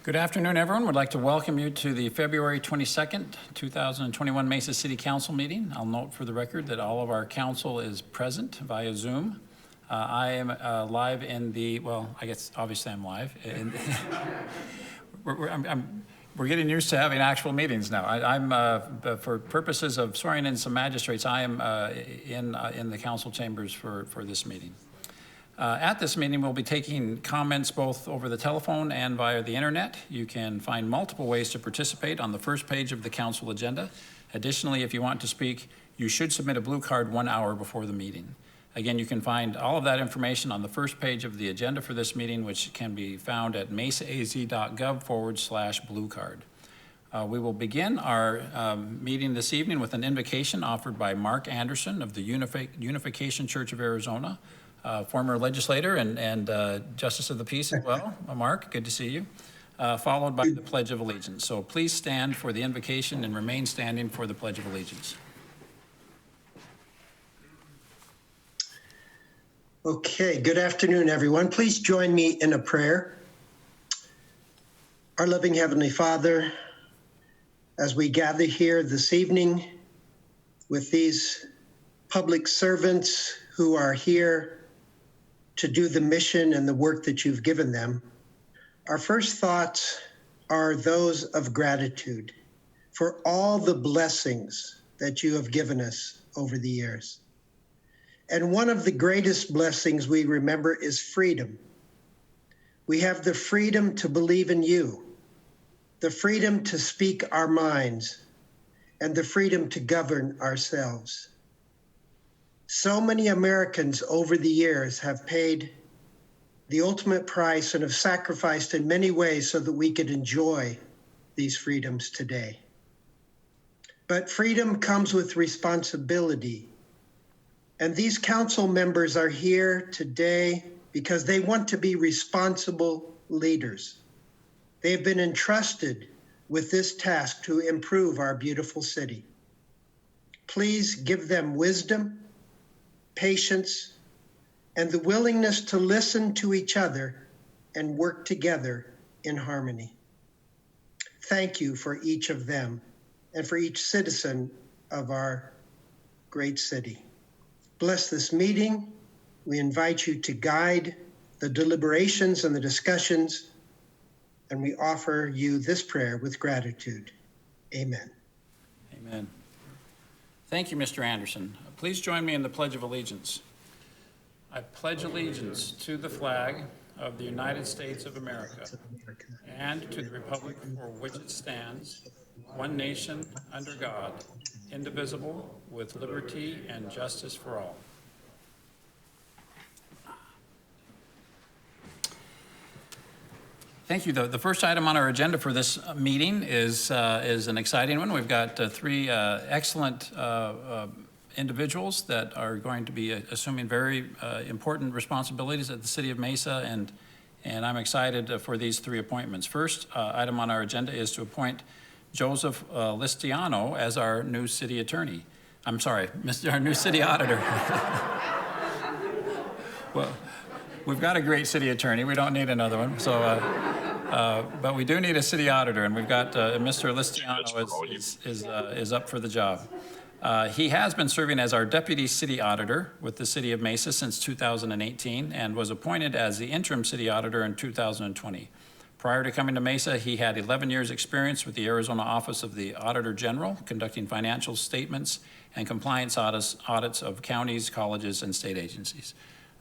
Good afternoon, everyone. We'd like to welcome you to the February 22nd, 2021 Mesa City Council meeting. I'll note for the record that all of our council is present via Zoom. I am live in the, well, I guess obviously I'm live. We're getting used to having actual meetings now. I'm for purposes of swearing in some magistrates, I am in the council chambers for this meeting. At this meeting, we'll be taking comments both over the telephone and via the internet. You can find multiple ways to participate on the first page of the council agenda. Additionally, if you want to speak, you should submit a blue card 1 hour before the meeting. Again, you can find all of that information on the first page of the agenda for this meeting, which can be found at mesaaz.gov/blue card. We will begin our meeting this evening with an invocation offered by Mark Anderson of the Unification Church of Arizona, former legislator and Justice of the Peace as well. Mark, good to see you. Followed by the Pledge of Allegiance. So please stand for the invocation and remain standing for the Pledge of Allegiance. Okay, good afternoon, everyone. Please join me in a prayer. Our loving Heavenly Father, as we gather here this evening with these public servants who are here to do the mission and the work that you've given them, our first thoughts are those of gratitude for all the blessings that you have given us over the years. And one of the greatest blessings we remember is freedom. We have the freedom to believe in you, the freedom to speak our minds, and the freedom to govern ourselves. So many Americans over the years have paid the ultimate price and have sacrificed in many ways so that we could enjoy these freedoms today. But freedom comes with responsibility. And these council members are here today because they want to be responsible leaders. They have been entrusted with this task to improve our beautiful city. Please give them wisdom, patience, and the willingness to listen to each other and work together in harmony. Thank you for each of them and for each citizen of our great city. Bless this meeting. We invite you to guide the deliberations and the discussions, and we offer you this prayer with gratitude. Amen. Amen. Thank you, Mr. Anderson. Please join me in the Pledge of Allegiance. I pledge allegiance to the flag of the United States of America and to the republic for which it stands, one nation, under God, indivisible, with liberty and justice for all. Thank you. The first item on our agenda for this meeting is an exciting one. We've got three excellent individuals that are going to be assuming very important responsibilities at the City of Mesa, and I'm excited for these three appointments. First item on our agenda is to appoint Joseph Listiano as our new city attorney. I'm sorry, our new city auditor. Well, we've got a great city attorney. We don't need another one. So, but we do need a city auditor, and we've got Mr. Listiano is up for the job. He has been serving as our deputy city auditor with the City of Mesa since 2018 and was appointed as the interim city auditor in 2020. Prior to coming to Mesa, he had 11 years experience with the Arizona Office of the Auditor General, conducting financial statements and compliance audits of counties, colleges, and state agencies.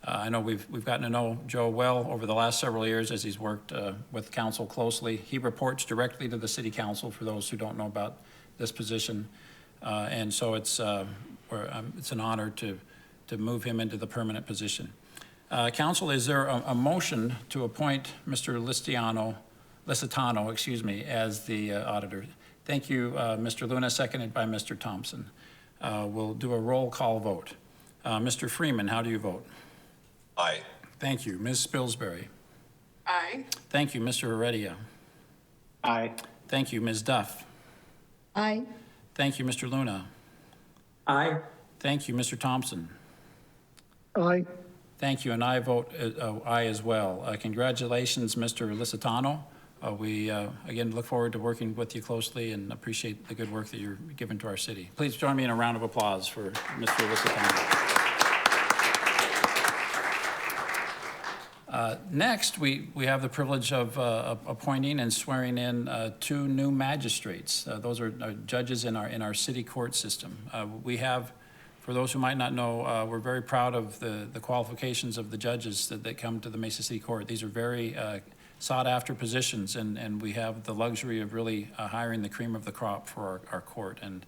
I know we've gotten to know Joe well over the last several years as he's worked with council closely. He reports directly to the city council for those who don't know about this position. And so it's an honor to move him into the permanent position. Council, is there a motion to appoint Mr. Licitano, as the auditor? Thank you, Mr. Luna, seconded by Mr. Thompson. We'll do a roll call vote. Mr. Freeman, how do you vote? Aye. Thank you. Ms. Spilsbury? Aye. Thank you, Mr. Heredia? Aye. Thank you, Ms. Duff? Aye. Thank you, Mr. Luna? Aye. Thank you, Mr. Thompson? Aye. Thank you, and I vote aye as well. Congratulations, Mr. Licitano. We, again, look forward to working with you closely and appreciate the good work that you're giving to our city. Please join me in a round of applause for Mr. Lusitano. Next, we have the privilege of appointing and swearing in 2 new magistrates. Those are judges in our city court system. We have, for those who might not know, we're very proud of the qualifications of the judges that come to the Mesa City Court. These are very sought-after positions, and we have the luxury of really hiring the cream of the crop for our court. And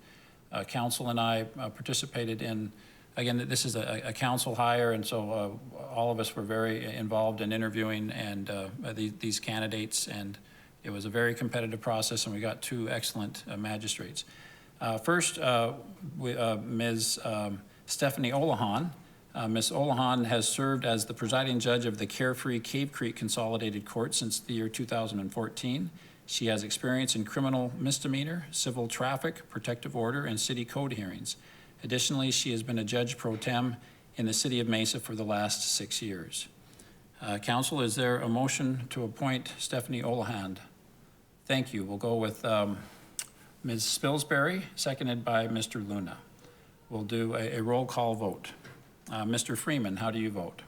council and I participated in, again, this is a council hire, and so all of us were very involved in interviewing and these candidates, and it was a very competitive process, and we got 2 excellent magistrates. First, Ms. Stephanie Olahan. Ms. Olahan has served as the presiding judge of the Carefree Cave Creek Consolidated Court since the year 2014. She has experience in criminal misdemeanor, civil traffic, protective order, and city code hearings. Additionally, she has been a judge pro tem in the city of Mesa for the last 6 years. Council, is there a motion to appoint Stephanie Olahan? Thank you. We'll go with Ms. Spilsbury, seconded by Mr. Luna. We'll do a roll call vote. Mr. Freeman, how do you vote?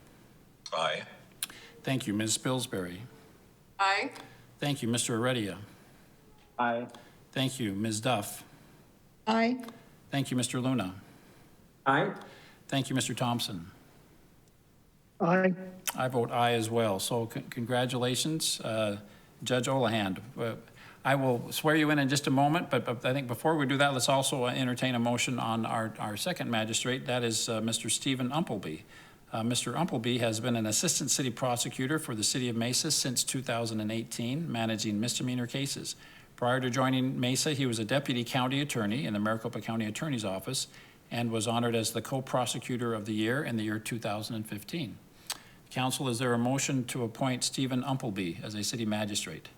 Aye. Thank you. Ms. Spilsbury. Aye. Thank you. Mr. Heredia. Aye. Thank you. Ms. Duff. Aye. Thank you. Mr. Luna. Aye. Thank you. Mr. Thompson. Aye. I vote aye as well. So congratulations, Judge Olahan. I will swear you in just a moment, but I think before we do that, let's also entertain a motion on our second magistrate. That is Mr. Stephen Umpleby. Mr. Umpleby has been an assistant city prosecutor for the city of Mesa since 2018, managing misdemeanor cases. Prior to joining Mesa, he was a deputy county attorney in the Maricopa County Attorney's Office and was honored as the co-prosecutor of the year in the year 2015. Council, is there a motion to appoint Stephen Umpleby as a city magistrate?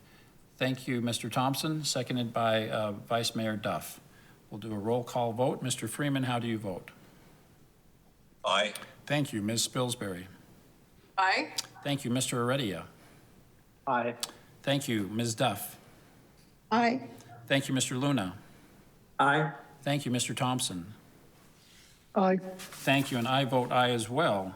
Thank you, Mr. Thompson, seconded by Vice Mayor Duff. We'll do a roll call vote. Mr. Freeman, how do you vote? Aye. Thank you. Ms. Spilsbury. Aye. Thank you. Mr. Heredia. Aye. Thank you. Ms. Duff. Aye. Thank you, Mr. Luna. Aye. Thank you, Mr. Thompson. Aye. Thank you, and I vote aye as well.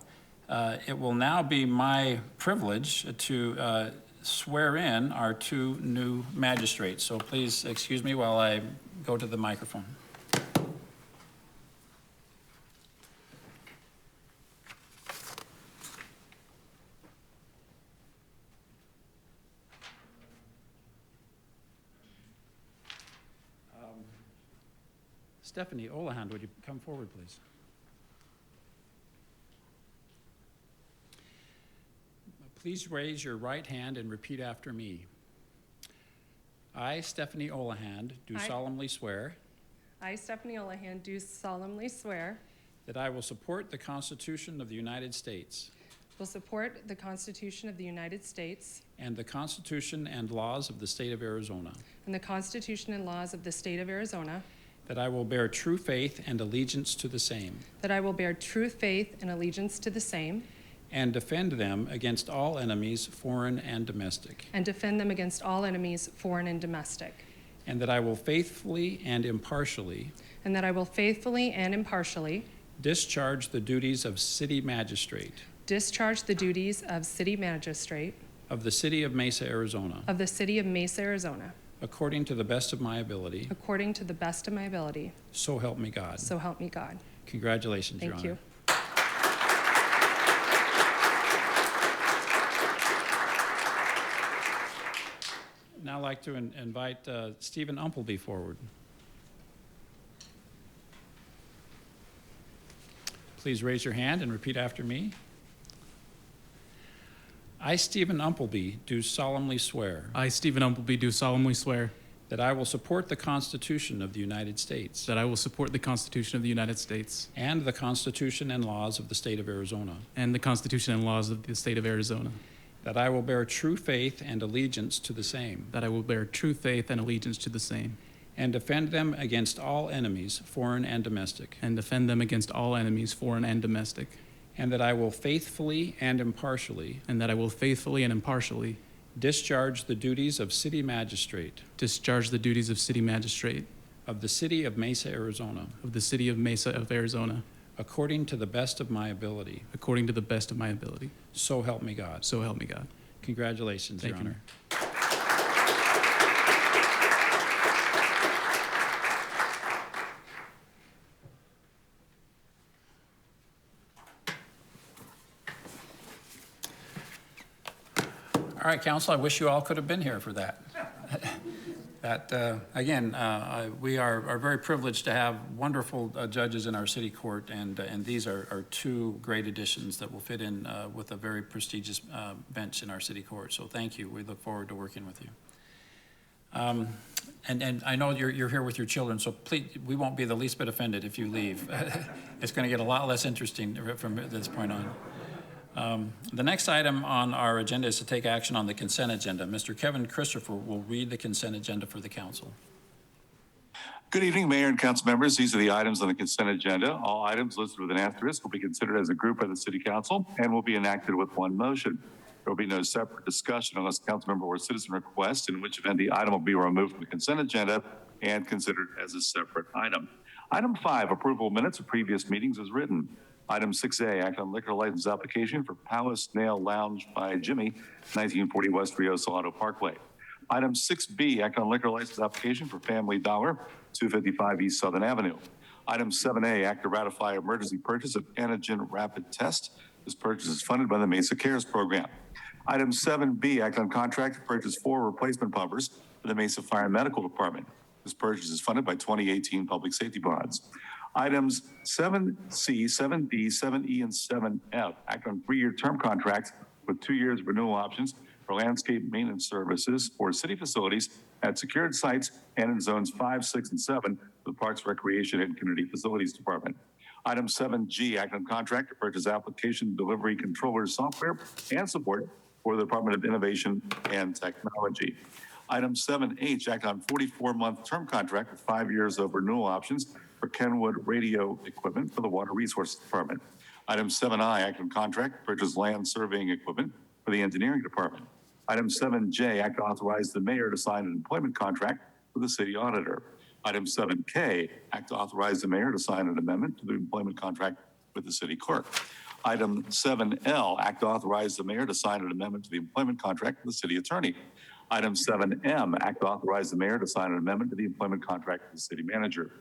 It will now be my privilege to swear in our 2 new magistrates. So please excuse me while I go to the microphone. Stephanie Olahan, would you come forward, please? Please raise your right hand and repeat after me. I, Stephanie Olahan, do I- solemnly swear I, Stephanie Olahan, do solemnly swear that I will support the Constitution of the United States will support the Constitution of the United States and the Constitution and laws of the state of Arizona, and the Constitution and laws of the state of Arizona, that I will bear true faith and allegiance to the same, that I will bear true faith and allegiance to the same, and defend them against all enemies, foreign and domestic, and defend them against all enemies, foreign and domestic, and that I will faithfully and impartially and that I will faithfully and impartially discharge the duties of city magistrate discharge the duties of city magistrate of the city of Mesa, Arizona, of the city of Mesa, Arizona, according to the best of my ability, according to the best of my ability. so help me God. So help me God. Congratulations, Your Thank Honor. you. Now I'd like to invite Stephen Umpleby forward. Please raise your hand and repeat after me. I, Stephen Umpleby, do solemnly swear I, Stephen Umpleby, do solemnly swear that I will support the Constitution of the United States that I will support the Constitution of the United States and the Constitution and laws of the state of Arizona, and the Constitution and laws of the state of Arizona, that I will bear true faith and allegiance to the same, that I will bear true faith and allegiance to the same, and defend them against all enemies, foreign and domestic, and defend them against all enemies, foreign and domestic, and that I will faithfully and impartially and that I will faithfully and impartially discharge the duties of city magistrate discharge the duties of city magistrate of the city of Mesa, Arizona, of the city of Mesa of Arizona, according to the best of my ability. according to the best of my ability. So help me God. So help me God. Congratulations, Thank Your you. Honor. All right, council, I wish you all could have been here for that. Again, we are very privileged to have wonderful judges in our city court, and these are two great additions that will fit in with a very prestigious bench in our city court. So thank you. We look forward to working with you. And I know you're here with your children, so please, we won't be the least bit offended if you leave. It's going to get a lot less interesting from this point on. The next item on our agenda is to take action on the consent agenda. Mr. Kevin Christopher will read the consent agenda for the council. Good evening, Mayor and council members. These are the items on the consent agenda. All items listed with an asterisk will be considered as a group by the City Council and will be enacted with one motion. There will be no separate discussion unless a council member or citizen requests, in which event the item will be removed from the consent agenda and considered as a separate item. Item 5, approval of minutes of previous meetings is written. Item 6A, act on liquor license application for Palace Nail Lounge by Jimmy, 1940 West Rio Salado Parkway. Item 6B, act on liquor license application for Family Dollar, 255 East Southern Avenue. Item 7A, act to ratify emergency purchase of antigen rapid test. This purchase is funded by the Mesa Cares program. Item 7B, act on contract to purchase 4 replacement pumpers for the Mesa Fire and Medical Department. This purchase is funded by 2018 public safety bonds. Items 7C, 7D, 7E, and 7F, act on 3-year term contracts with 2 years renewal options for landscape maintenance services for city facilities at secured sites and in zones 5, 6, and 7 of the Parks, Recreation, and Community Facilities Department. Item 7G, act on contract to purchase application delivery controller software and support for the Department of Innovation and Technology. Item 7H, act on 44-month term contract with 5 years of renewal options for Kenwood radio equipment for the Water Resources Department. Item 7I, act on contract to purchase land surveying equipment for the Engineering Department. Item 7J, act to authorize the mayor to sign an employment contract with the city auditor. Item 7K, act to authorize the mayor to sign an amendment to the employment contract with the city clerk. Item 7L, act to authorize the mayor to sign an amendment to the employment contract with the city attorney. Item 7M, act to authorize the mayor to sign an amendment to the employment contract with the city manager.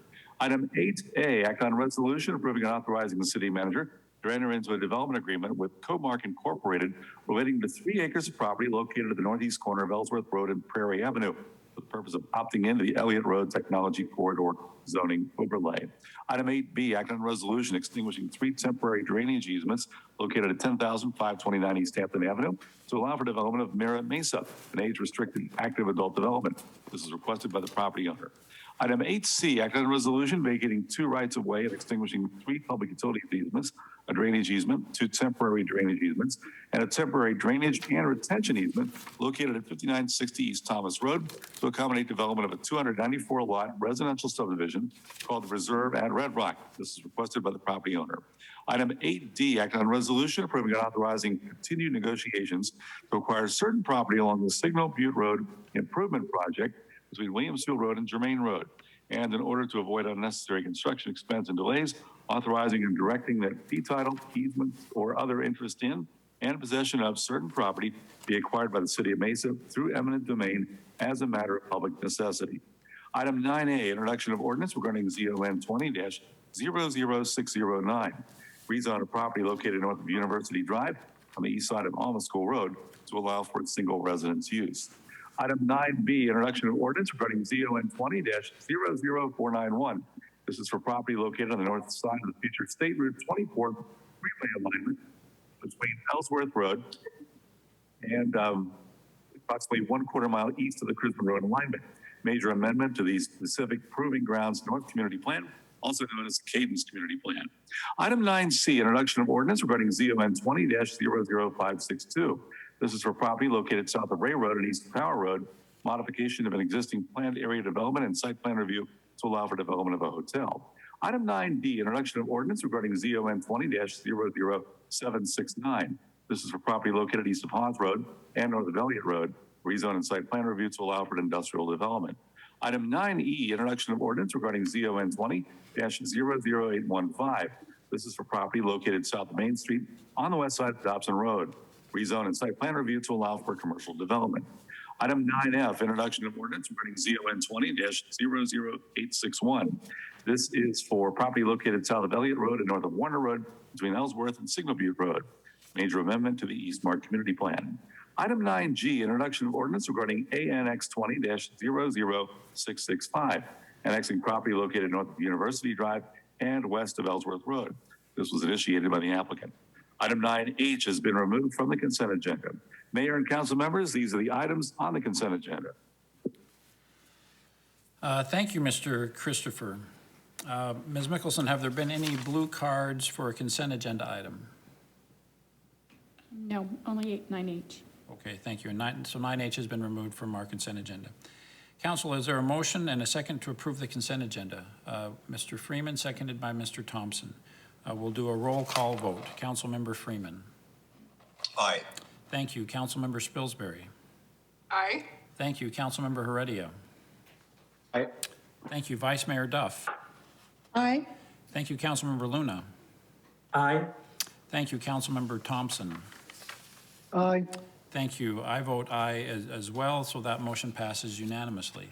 Item 8A, act on resolution approving and authorizing the city manager to enter into a development agreement with Comark Incorporated relating to 3 acres of property located at the northeast corner of Ellsworth Road and Prairie Avenue for the purpose of opting into the Elliott Road Technology Corridor zoning overlay. Item 8B, act on resolution extinguishing 3 temporary drainage easements located at 10,529 East Hampton Avenue to allow for development of Mira Mesa, an age-restricted active adult development. This is requested by the property owner. Item 8C, act on resolution vacating 2 rights-of-way and extinguishing 3 public utility easements, a drainage easement, 2 temporary drainage easements, and a temporary drainage and retention easement located at 5960 East Thomas Road to accommodate development of a 294-lot residential subdivision called the Reserve at Red Rock. This is requested by the property owner. Item 8D, act on resolution approving and authorizing continued negotiations to acquire certain property along the Signal Butte Road Improvement Project between Williamsfield Road and Germain Road. And in order to avoid unnecessary construction expense and delays, authorizing and directing that fee title, easements, or other interest in and possession of certain property be acquired by the city of Mesa through eminent domain as a matter of public necessity. Item 9A, introduction of ordinance regarding ZON 20-00609. Rezone a property located north of University Drive on the east side of Alma School Road to allow for single residence use. Item 9B, introduction of ordinance regarding ZON 20-00491. This is for property located on the north side of the future State Route 24 freeway alignment between Ellsworth Road and approximately 1/4 mile east of the Crisman Road alignment. Major amendment to the specific proving grounds North Community Plan, also known as the Cadence Community Plan. Item 9C, introduction of ordinance regarding ZON 20-00562. This is for property located south of Ray Road and east of Power Road, modification of an existing planned area development and site plan review to allow for development of a hotel. Item 9D, introduction of ordinance regarding ZON 20-00769. This is for property located east of Hawes Road and north of Elliott Road, rezone and site plan review to allow for industrial development. Item 9E, introduction of ordinance regarding ZON 20-00815. This is for property located south of Main Street on the west side of Dobson Road. Rezone and site plan review to allow for commercial development. Item 9F, introduction of ordinance regarding ZON 20-00861. This is for property located south of Elliott Road and north of Warner Road between Ellsworth and Signal Butte Road. Major amendment to the East Mart Community Plan. Item 9G, introduction of ordinance regarding ANX 20-00665, annexing property located north of University Drive and west of Ellsworth Road. This was initiated by the applicant. Item 9H has been removed from the consent agenda. Mayor and council members, these are the items on the consent agenda. Thank you, Mr. Christopher. Ms. Mickelson, have there been any blue cards for a consent agenda item? No, only 9H. Okay, thank you. So 9H has been removed from our consent agenda. Council, is there a motion and a second to approve the consent agenda? Mr. Freeman, seconded by Mr. Thompson. We'll do a roll call vote. Councilmember Freeman. Aye. Thank you. Councilmember Spilsbury. Aye. Thank you. Councilmember Heredia. Aye. Thank you. Vice Mayor Duff. Aye. Thank you. Councilmember Luna. Aye. Thank you. Councilmember Thompson. Aye. Thank you. I vote aye as well, so that motion passes unanimously.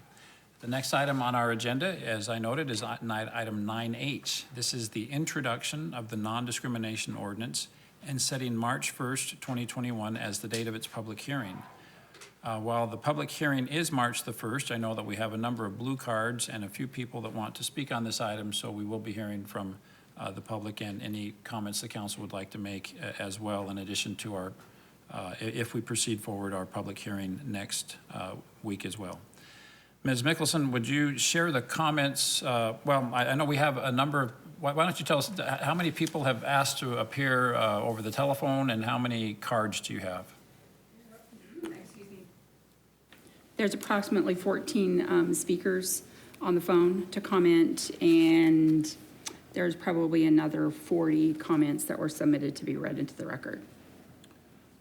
The next item on our agenda, as I noted, is item 9H. This is the introduction of the Non-Discrimination Ordinance and setting March 1st, 2021 as the date of its public hearing. While the public hearing is March the 1st, I know that we have a number of blue cards and a few people that want to speak on this item, so we will be hearing from the public and any comments the council would like to make as well, in addition to our if we proceed forward, our public hearing next week as well. Ms. Mickelson, would you share the comments? Well, I know we have a number of, why don't you tell us how many people have asked to appear over the telephone and how many cards do you have? There's approximately 14 speakers on the phone to comment, and there's probably another 40 comments that were submitted to be read into the record.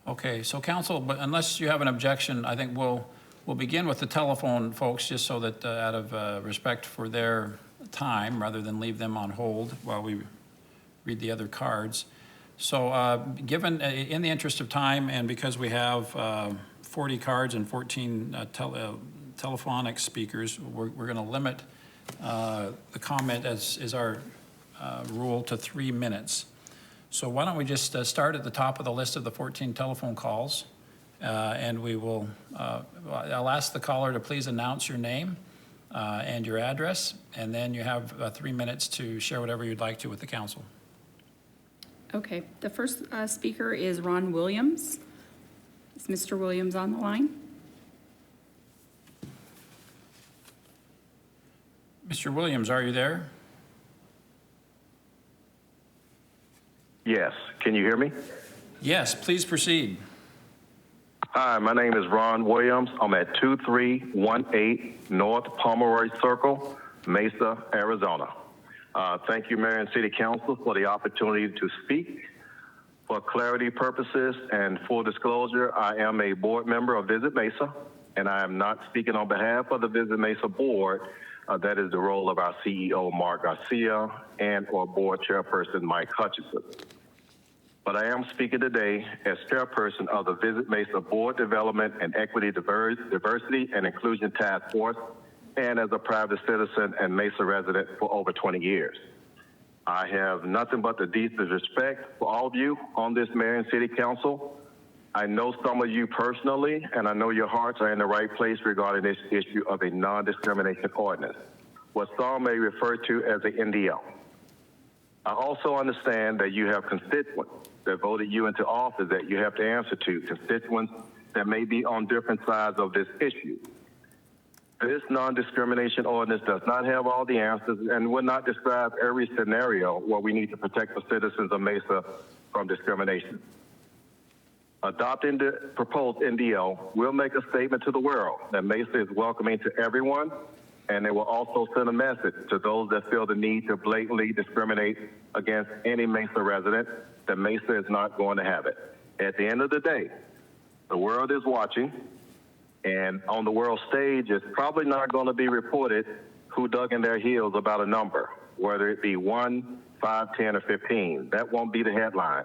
Okay, so council, but unless you have an objection, I think we'll begin with the telephone folks, just so that out of respect for their time, rather than leave them on hold while we read the other cards. So given, in the interest of time, and because we have 40 cards and 14 telephonic speakers, we're going to limit the comment as our rule to 3 minutes. So why don't we just start at the top of the list of the 14 telephone calls, and we will, I'll ask the caller to please announce your name and your address, and then you have 3 minutes to share whatever you'd like to with the council. Okay, the first speaker is Ron Williams. Is Mr. Williams on the line? Mr. Williams, are you there? Yes. Can you hear me? Yes, please proceed. Hi, my name is Ron Williams. I'm at 2318 North Pomeroy Circle, Mesa, Arizona. Thank you, Mayor and City Council, for the opportunity to speak. For clarity purposes and full disclosure, I am a board member of Visit Mesa, and I am not speaking on behalf of the Visit Mesa board. That is the role of our CEO, Mark Garcia, and our board chairperson, Mike Hutchinson. But I am speaking today as chairperson of the Visit Mesa Board Development and Equity Diversity and Inclusion Task Force, and as a private citizen and Mesa resident for over 20 years. I have nothing but the deepest respect for all of you on this Mayor and City Council. I know some of you personally, and I know your hearts are in the right place regarding this issue of a non-discrimination ordinance, what some may refer to as the NDO. I also understand that you have constituents that voted you into office that you have to answer to, constituents that may be on different sides of this issue. This non-discrimination ordinance does not have all the answers and will not describe every scenario where we need to protect the citizens of Mesa from discrimination. Adopting the proposed NDO will make a statement to the world that Mesa is welcoming to everyone, and it will also send a message to those that feel the need to blatantly discriminate against any Mesa resident that Mesa is not going to have it. At the end of the day, the world is watching, And on the world stage, it's probably not going to be reported who dug in their heels about a number, whether it be 1, 5, 10, or 15. That won't be the headline.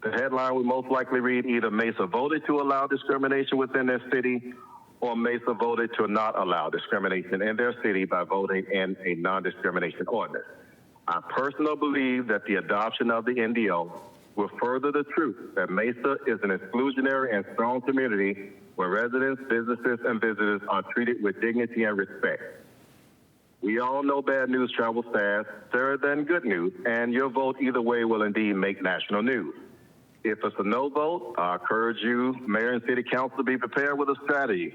The headline would most likely read either Mesa voted to allow discrimination within their city, or Mesa voted to not allow discrimination in their city by voting in a non-discrimination ordinance. I personally believe that the adoption of the NDO will further the truth that Mesa is an exclusionary and strong community where residents, businesses, and visitors are treated with dignity and respect. We all know bad news travels fast, further than good news, and your vote either way will indeed make national news. If it's a no vote, I encourage you, Mayor and City Council, to be prepared with a strategy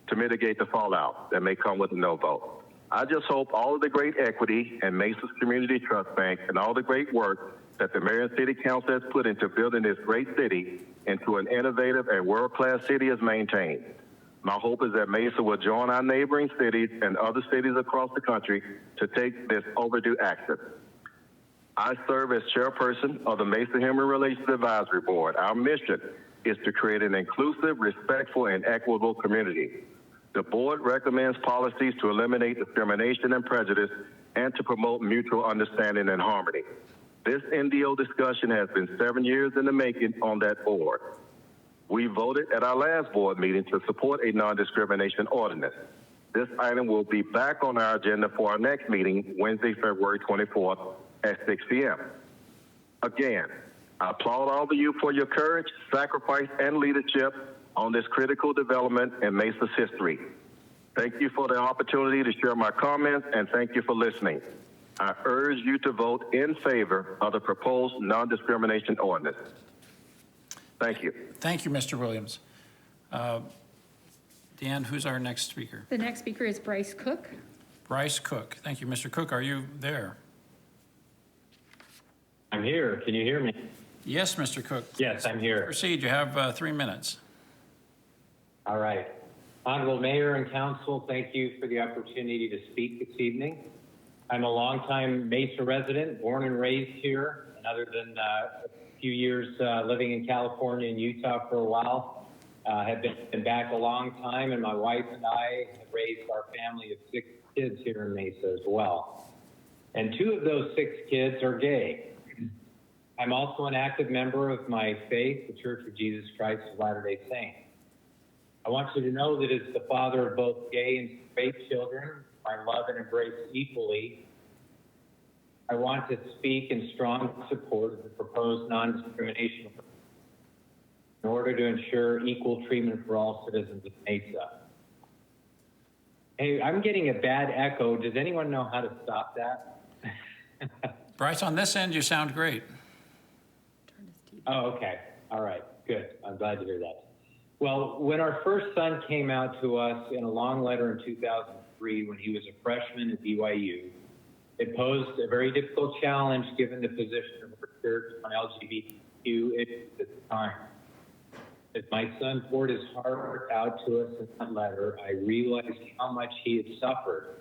to mitigate the fallout that may come with a no vote. I just hope all of the great equity and Mesa's Community Trust Bank and all the great work that the Mayor and City Council has put into building this great city into an innovative and world-class city is maintained. My hope is that Mesa will join our neighboring cities and other cities across the country to take this overdue action. I serve as chairperson of the Mesa Human Relations Advisory Board. Our mission is to create an inclusive, respectful, and equitable community. The board recommends policies to eliminate discrimination and prejudice and to promote mutual understanding and harmony. This NDO discussion has been 7 years in the making on that board. We voted at our last board meeting to support a non-discrimination ordinance. This item will be back on our agenda for our next meeting, Wednesday, February 24th at 6 p.m. Again, I applaud all of you for your courage, sacrifice, and leadership on this critical development in Mesa's history. Thank you for the opportunity to share my comments, and thank you for listening. I urge you to vote in favor of the proposed non-discrimination ordinance. Thank you. Thank you, Mr. Williams. Dan, who's our next speaker? The next speaker is Bryce Cook. Bryce Cook. Thank you, Mr. Cook. Are you there? I'm here. Can you hear me? Yes, Mr. Cook. Yes, I'm here. Proceed. You have 3 minutes. All right. Honorable Mayor and Council, thank you for the opportunity to speak this evening. I'm a longtime Mesa resident, born and raised here, and other than a few years living in California and Utah for a while, have been back a long time, and my wife and I have raised our family of 6 kids here in Mesa as well. And 2 of those 6 kids are gay. I'm also an active member of my faith, the Church of Jesus Christ of Latter-day Saints. I want you to know that as the father of both gay and straight children, I love and embrace equally. I want to speak in strong support of the proposed non-discrimination in order to ensure equal treatment for all citizens of Mesa. Hey, I'm getting a bad echo. Does anyone know how to stop that? Bryce, on this end, you sound great. Oh, okay. All right. Good. I'm glad to hear that. Well, when our first son came out to us in a long letter in 2003 when he was a freshman at BYU, it posed a very difficult challenge given the position of our church on LGBTQ issues at the time. As my son poured his heart out to us in that letter, I realized how much he had suffered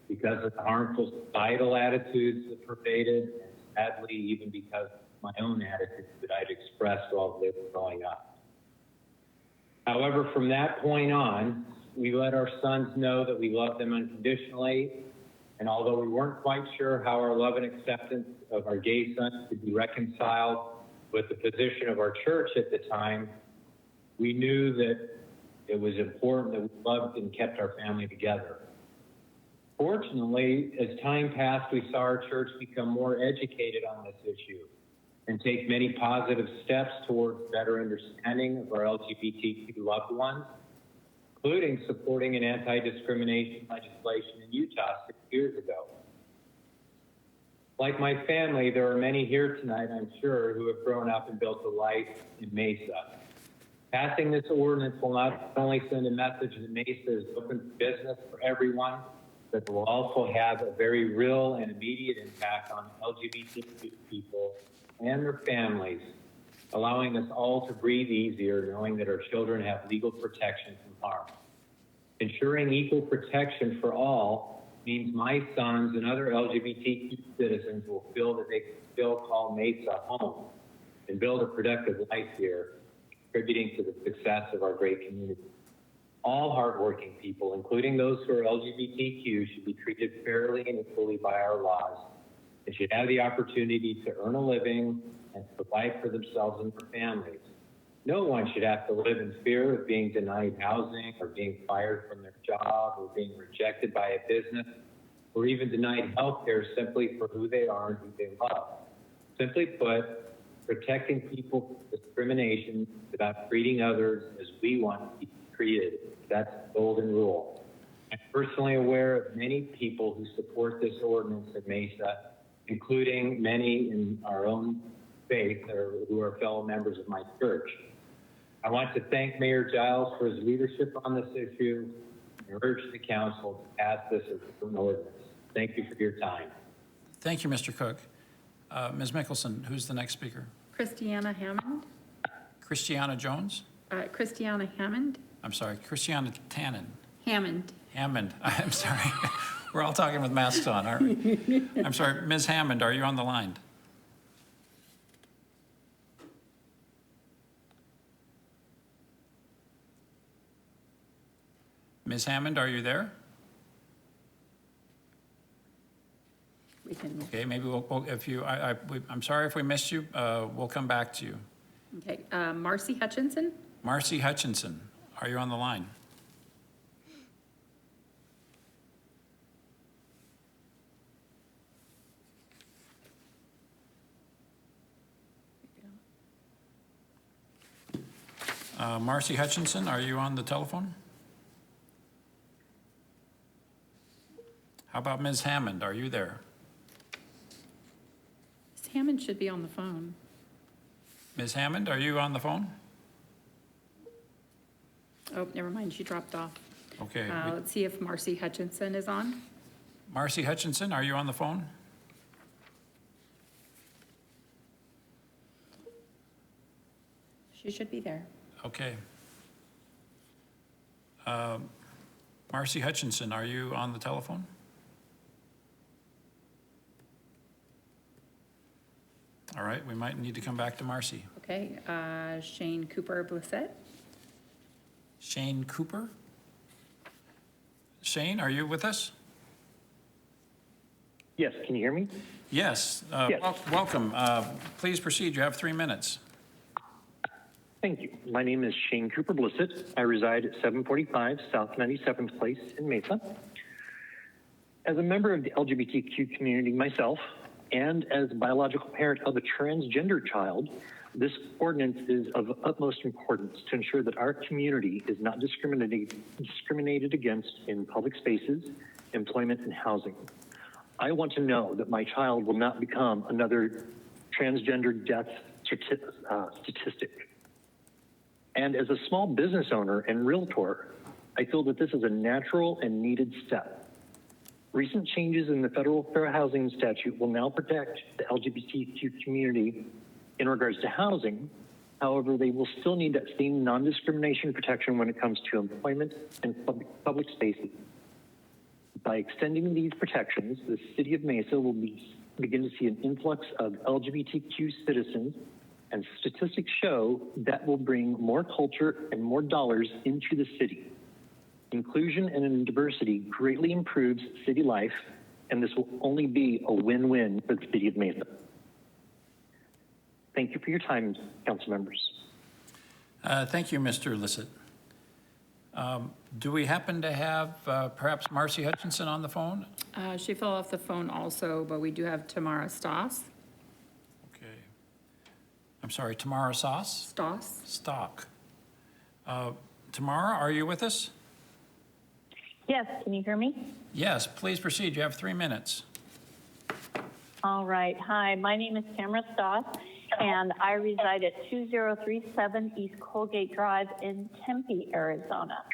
because of the harmful societal attitudes that pervaded, and sadly, even because of my own attitudes that I'd expressed while they were growing up. However, from that point on, we let our sons know that we loved them unconditionally, and although we weren't quite sure how our love and acceptance of our gay sons could be reconciled with the position of our church at the time, we knew that it was important that we loved and kept our family together. Fortunately, as time passed, we saw our church become more educated on this issue and take many positive steps towards better understanding of our LGBTQ loved ones, including supporting an anti-discrimination legislation in Utah 6 years ago. Like my family, there are many here tonight, I'm sure, who have grown up and built a life in Mesa. Passing this ordinance will not only send a message that Mesa is open for business for everyone, but will also have a very real and immediate impact on LGBTQ people and their families, allowing us all to breathe easier knowing that our children have legal protection from harm. Ensuring equal protection for all means my sons and other LGBTQ citizens will feel that they can still call Mesa home and build a productive life here, contributing to the success of our great community. All hardworking people, including those who are LGBTQ, should be treated fairly and equally by our laws. They should have the opportunity to earn a living and provide for themselves and their families. No one should have to live in fear of being denied housing or being fired from their job or being rejected by a business or even denied health care simply for who they are and who they love. Simply put, protecting people from discrimination without treating others as we want to be treated. That's the golden rule. I'm personally aware of many people who support this ordinance at Mesa, including many in our own faith or who are fellow members of my church. I want to thank Mayor Giles for his leadership on this issue and urge the council to pass this as an ordinance. Thank you for your time. Thank you, Mr. Cook. Ms. Mickelson, who's the next speaker? Christiana Hammond. Christiana Jones? Christiana Hammond. I'm sorry, Christiana Tannen. Hammond. Hammond, I'm sorry. We're all talking with masks on, aren't we? I'm sorry, Ms. Hammond, are you on the line? Ms. Hammond, are you there? We can. Okay, maybe we'll if you, I'm sorry if we missed you. We'll come back to you. Okay, Marcy Hutchinson. Marcy Hutchinson, are you on the line? Marcy Hutchinson, are you on the telephone? How about Ms. Hammond? Are you there? Ms. Hammond should be on the phone. Ms. Hammond, are you on the phone? Oh, never mind, she dropped off. Okay. Let's see if Marcy Hutchinson is on. Marcy Hutchinson, are you on the phone? She should be there. Okay. Marcy Hutchinson, are you on the telephone? All right, we might need to come back to Marcy. Okay, Shane Cooper Blissett. Shane Cooper? Shane, are you with us? Yes, can you hear me? Yes. Yes. Welcome. Please proceed. You have 3 minutes. Thank you. My name is Shane Cooper Blissett. I reside at 745 South 97th Place in Mesa. As a member of the LGBTQ community myself, and as a biological parent of a transgender child, this ordinance is of utmost importance to ensure that our community is not discriminated against in public spaces, employment, and housing. I want to know that my child will not become another transgender death statistic. And as a small business owner and realtor, I feel that this is a natural and needed step. Recent changes in the federal fair housing statute will now protect the LGBTQ community in regards to housing. However, they will still need that same non-discrimination protection when it comes to employment and public spaces. By extending these protections, the city of Mesa will begin to see an influx of LGBTQ citizens, and statistics show that will bring more culture and more dollars into the city. Inclusion and diversity greatly improves city life, and this will only be a win-win for the city of Mesa. Thank you for your time, council members. Thank you, Mr. Lissett. Do we happen to have perhaps Marcy Hutchinson on the phone? She fell off the phone also, but we do have Tamara Stoss. Okay. I'm sorry, Tamara Sauce? Stoss. Stock. Tamara, are you with us? Yes, can you hear me? Yes, please proceed. You have 3 minutes. All right. Hi, my name is Tamara Stoss, and I reside at 2037 East Colgate Drive in Tempe, Arizona.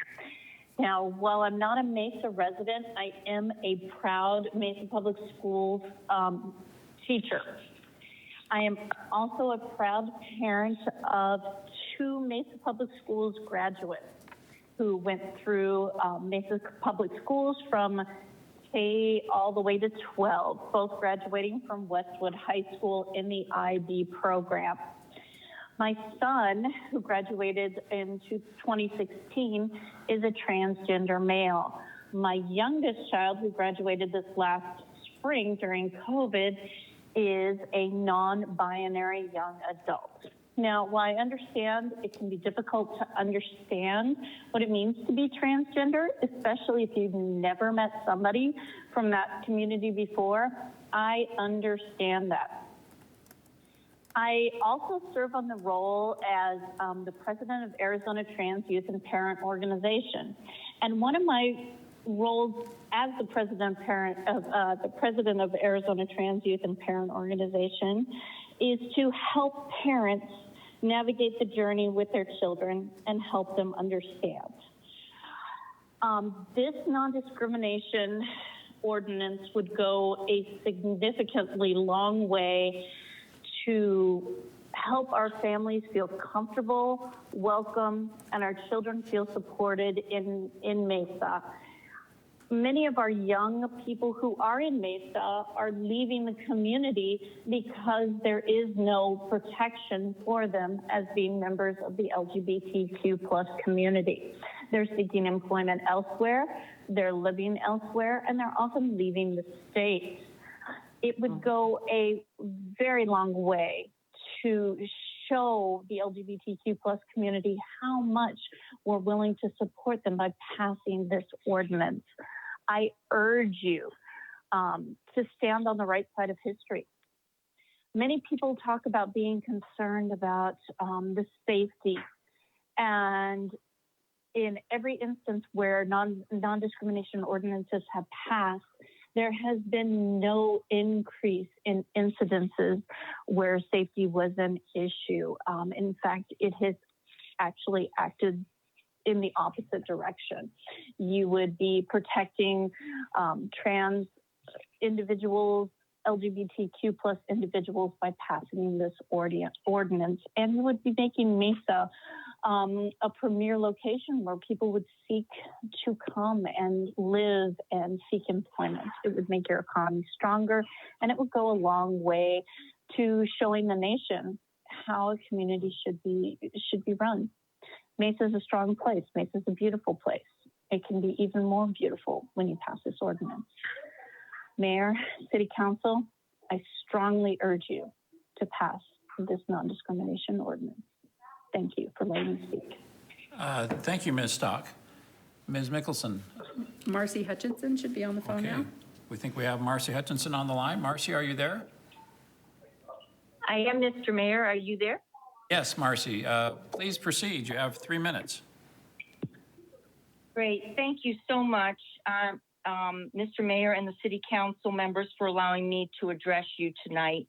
Now, while I'm not a Mesa resident, I am a proud Mesa Public Schools teacher. I am also a proud parent of 2 Mesa Public Schools graduates who went through Mesa Public Schools from K all the way to 12, both graduating from Westwood High School in the IB program. My son, who graduated in 2016, is a transgender male. My youngest child, who graduated this last spring during COVID, is a non-binary young adult. Now, while I understand it can be difficult to understand what it means to be transgender, especially if you've never met somebody from that community before, I understand that. I also serve on the role as the president of Arizona Trans Youth and Parent Organization. And one of my roles as the president of Arizona Trans Youth and Parent Organization is to help parents navigate the journey with their children and help them understand. This non-discrimination ordinance would go a significantly long way to help our families feel comfortable, welcome, and our children feel supported in Mesa. Many of our young people who are in Mesa are leaving the community because there is no protection for them as being members of the LGBTQ plus community. They're seeking employment elsewhere, they're living elsewhere, and they're often leaving the state. It would go a very long way to show the LGBTQ plus community how much we're willing to support them by passing this ordinance. I urge you to stand on the right side of history. Many people talk about being concerned about the safety, and in every instance where non-discrimination ordinances have passed, there has been no increase in incidences where safety was an issue. In fact, it has actually acted in the opposite direction. You would be protecting trans individuals, LGBTQ plus individuals by passing this ordinance, and you would be making Mesa a premier location where people would seek to come and live and seek employment. It would make your economy stronger, and it would go a long way to showing the nation how a community should be run. Mesa is a strong place. Mesa is a beautiful place. It can be even more beautiful when you pass this ordinance. Mayor, City Council, I strongly urge you to pass this non-discrimination ordinance. Thank you for letting me speak. Thank you, Ms. Stock. Ms. Mickelson. Marcy Hutchinson should be on the phone now. We think we have Marcy Hutchinson on the line. Marcy, are you there? I am, Mr. Mayor. Are you there? Yes, Marcy. Please proceed. You have 3 minutes. Great. Thank you so much, Mr. Mayor and the City Council members, for allowing me to address you tonight.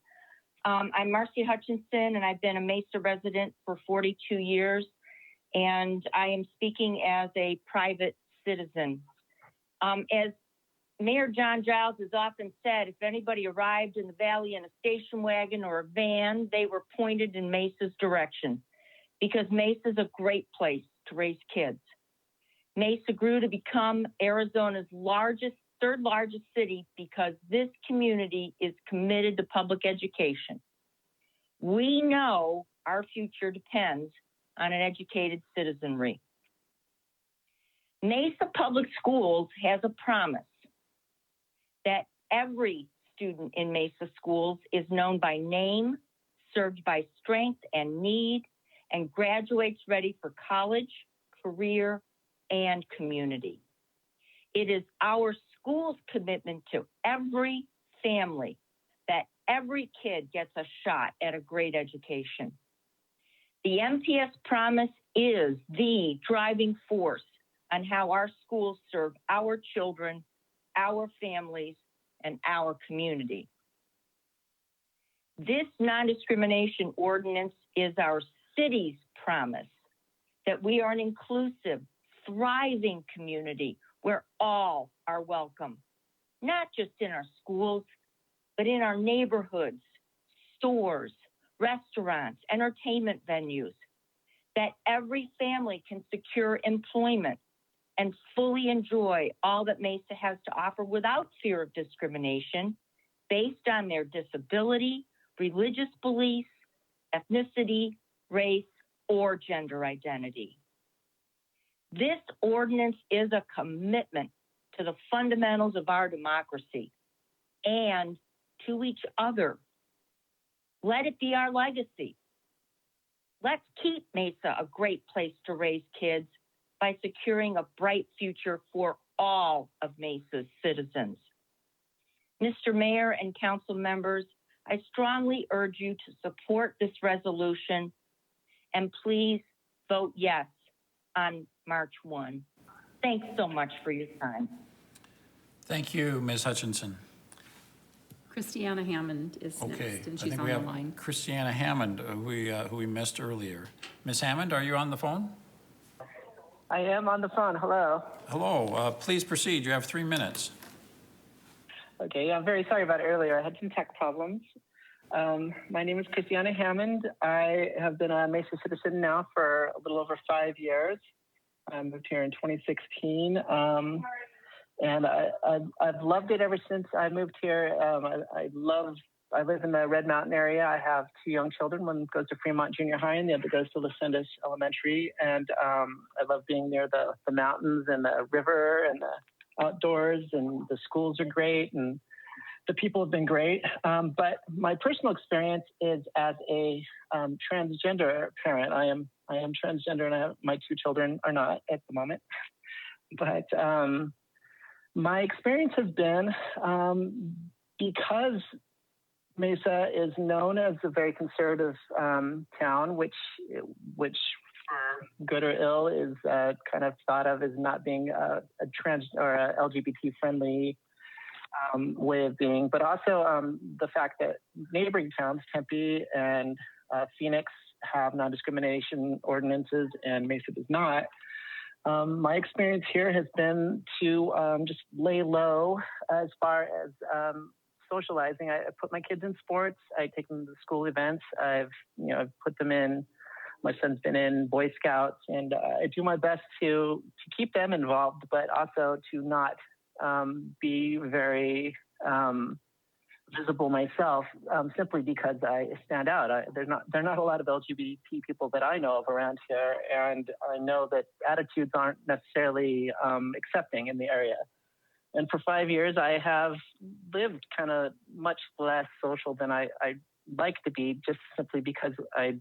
I'm Marcy Hutchinson, and I've been a Mesa resident for 42 years, and I am speaking as a private citizen. As Mayor John Giles has often said, if anybody arrived in the valley in a station wagon or a van, they were pointed in Mesa's direction, because Mesa is a great place to raise kids. Mesa grew to become Arizona's third largest city because this community is committed to public education. We know our future depends on an educated citizenry. Mesa Public Schools has a promise that every student in Mesa schools is known by name, served by strength and need, and graduates ready for college, career, and community. It is our school's commitment to every family that every kid gets a shot at a great education. The MPS promise is the driving force on how our schools serve our children, our families, and our community. This non-discrimination ordinance is our city's promise that we are an inclusive, thriving community where all are welcome, not just in our schools, but in our neighborhoods, stores, restaurants, entertainment venues, that every family can secure employment and fully enjoy all that Mesa has to offer without fear of discrimination based on their disability, religious beliefs, ethnicity, race, or gender identity. This ordinance is a commitment to the fundamentals of our democracy and to each other. Let it be our legacy. Let's keep Mesa a great place to raise kids by securing a bright future for all of Mesa's citizens. Mr. Mayor and council members, I strongly urge you to support this resolution and please vote yes on March 1. Thanks so much for your time. Thank you, Ms. Hutchinson. Christiana Hammond is Okay, next, and I she's think on we the have line. Christiana Hammond, who we missed earlier. Ms. Hammond, are you on the phone? I am on the phone. Hello. Hello, please proceed. You have 3 minutes. Okay, I'm very sorry about earlier. I had some tech problems. My name is Christiana Hammond. I have been a Mesa citizen now for a little over 5 years. I moved here in 2016, and I've loved it ever since I moved here. I live in the Red Mountain area. I have 2 young children. One goes to Fremont Junior High and the other goes to Lucindas Elementary. And I love being near the mountains and the river and the outdoors, and the schools are great and the people have been great. But my personal experience is as a transgender parent. I am transgender, and my 2 children are not at the moment. But my experience has been because Mesa is known as a very conservative town, which for good or ill is kind of thought of as not being a trans or a LGBT friendly way of being, but also the fact that neighboring towns, Tempe and Phoenix, have non-discrimination ordinances and Mesa does not. My experience here has been to just lay low as far as socializing. I put my kids in sports. I take them to school events. I've put them in. My son's been in Boy Scouts, and I do my best to keep them involved, but also to not be very visible myself, simply because I stand out. There are not a lot of LGBT people that I know of around here, and I know that attitudes aren't necessarily accepting in the area. And for 5 years, I have lived kind of much less social than I like to be, just simply because I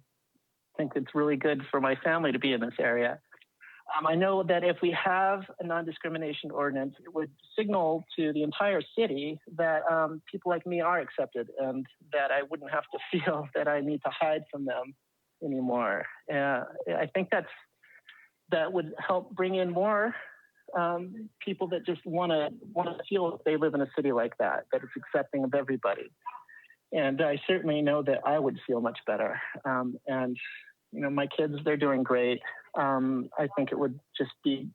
think it's really good for my family to be in this area. I know that if we have a non-discrimination ordinance, it would signal to the entire city that people like me are accepted and that I wouldn't have to feel that I need to hide from them anymore. I think that would help bring in more people that just want to feel that they live in a city like that it's accepting of everybody. And I certainly know that I would feel much better. And my kids, they're doing great. I think it would just be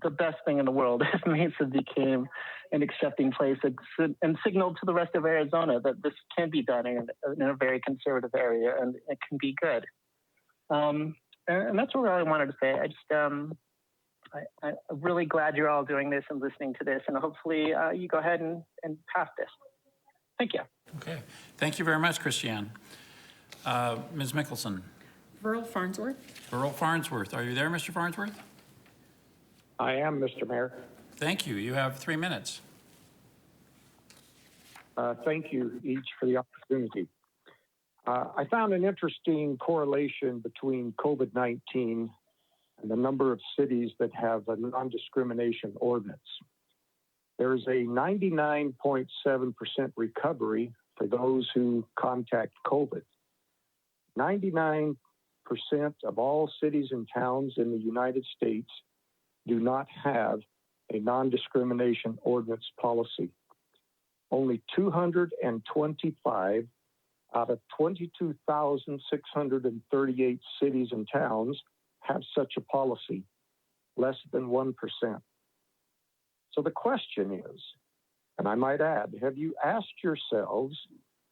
the best thing in the world if Mesa became an accepting place and signaled to the rest of Arizona that this can be done in a very conservative area and it can be good. And that's what I wanted to say. I'm really glad you're all doing this and listening to this, and hopefully you go ahead and pass this. Thank you. Okay. Thank you very much, Christiane. Ms. Mickelson. Burl Farnsworth. Burl Farnsworth. Are you there, Mr. Farnsworth? I am, Mr. Mayor. Thank you. You have 3 minutes. Thank you each for the opportunity. I found an interesting correlation between COVID-19 and the number of cities that have a non-discrimination ordinance. There is a 99.7% recovery for those who contact COVID. 99% of all cities and towns in the United States do not have a non-discrimination ordinance policy. Only 225 out of 22,638 cities and towns have such a policy, less than 1%. So the question is, and I might add, have you asked yourselves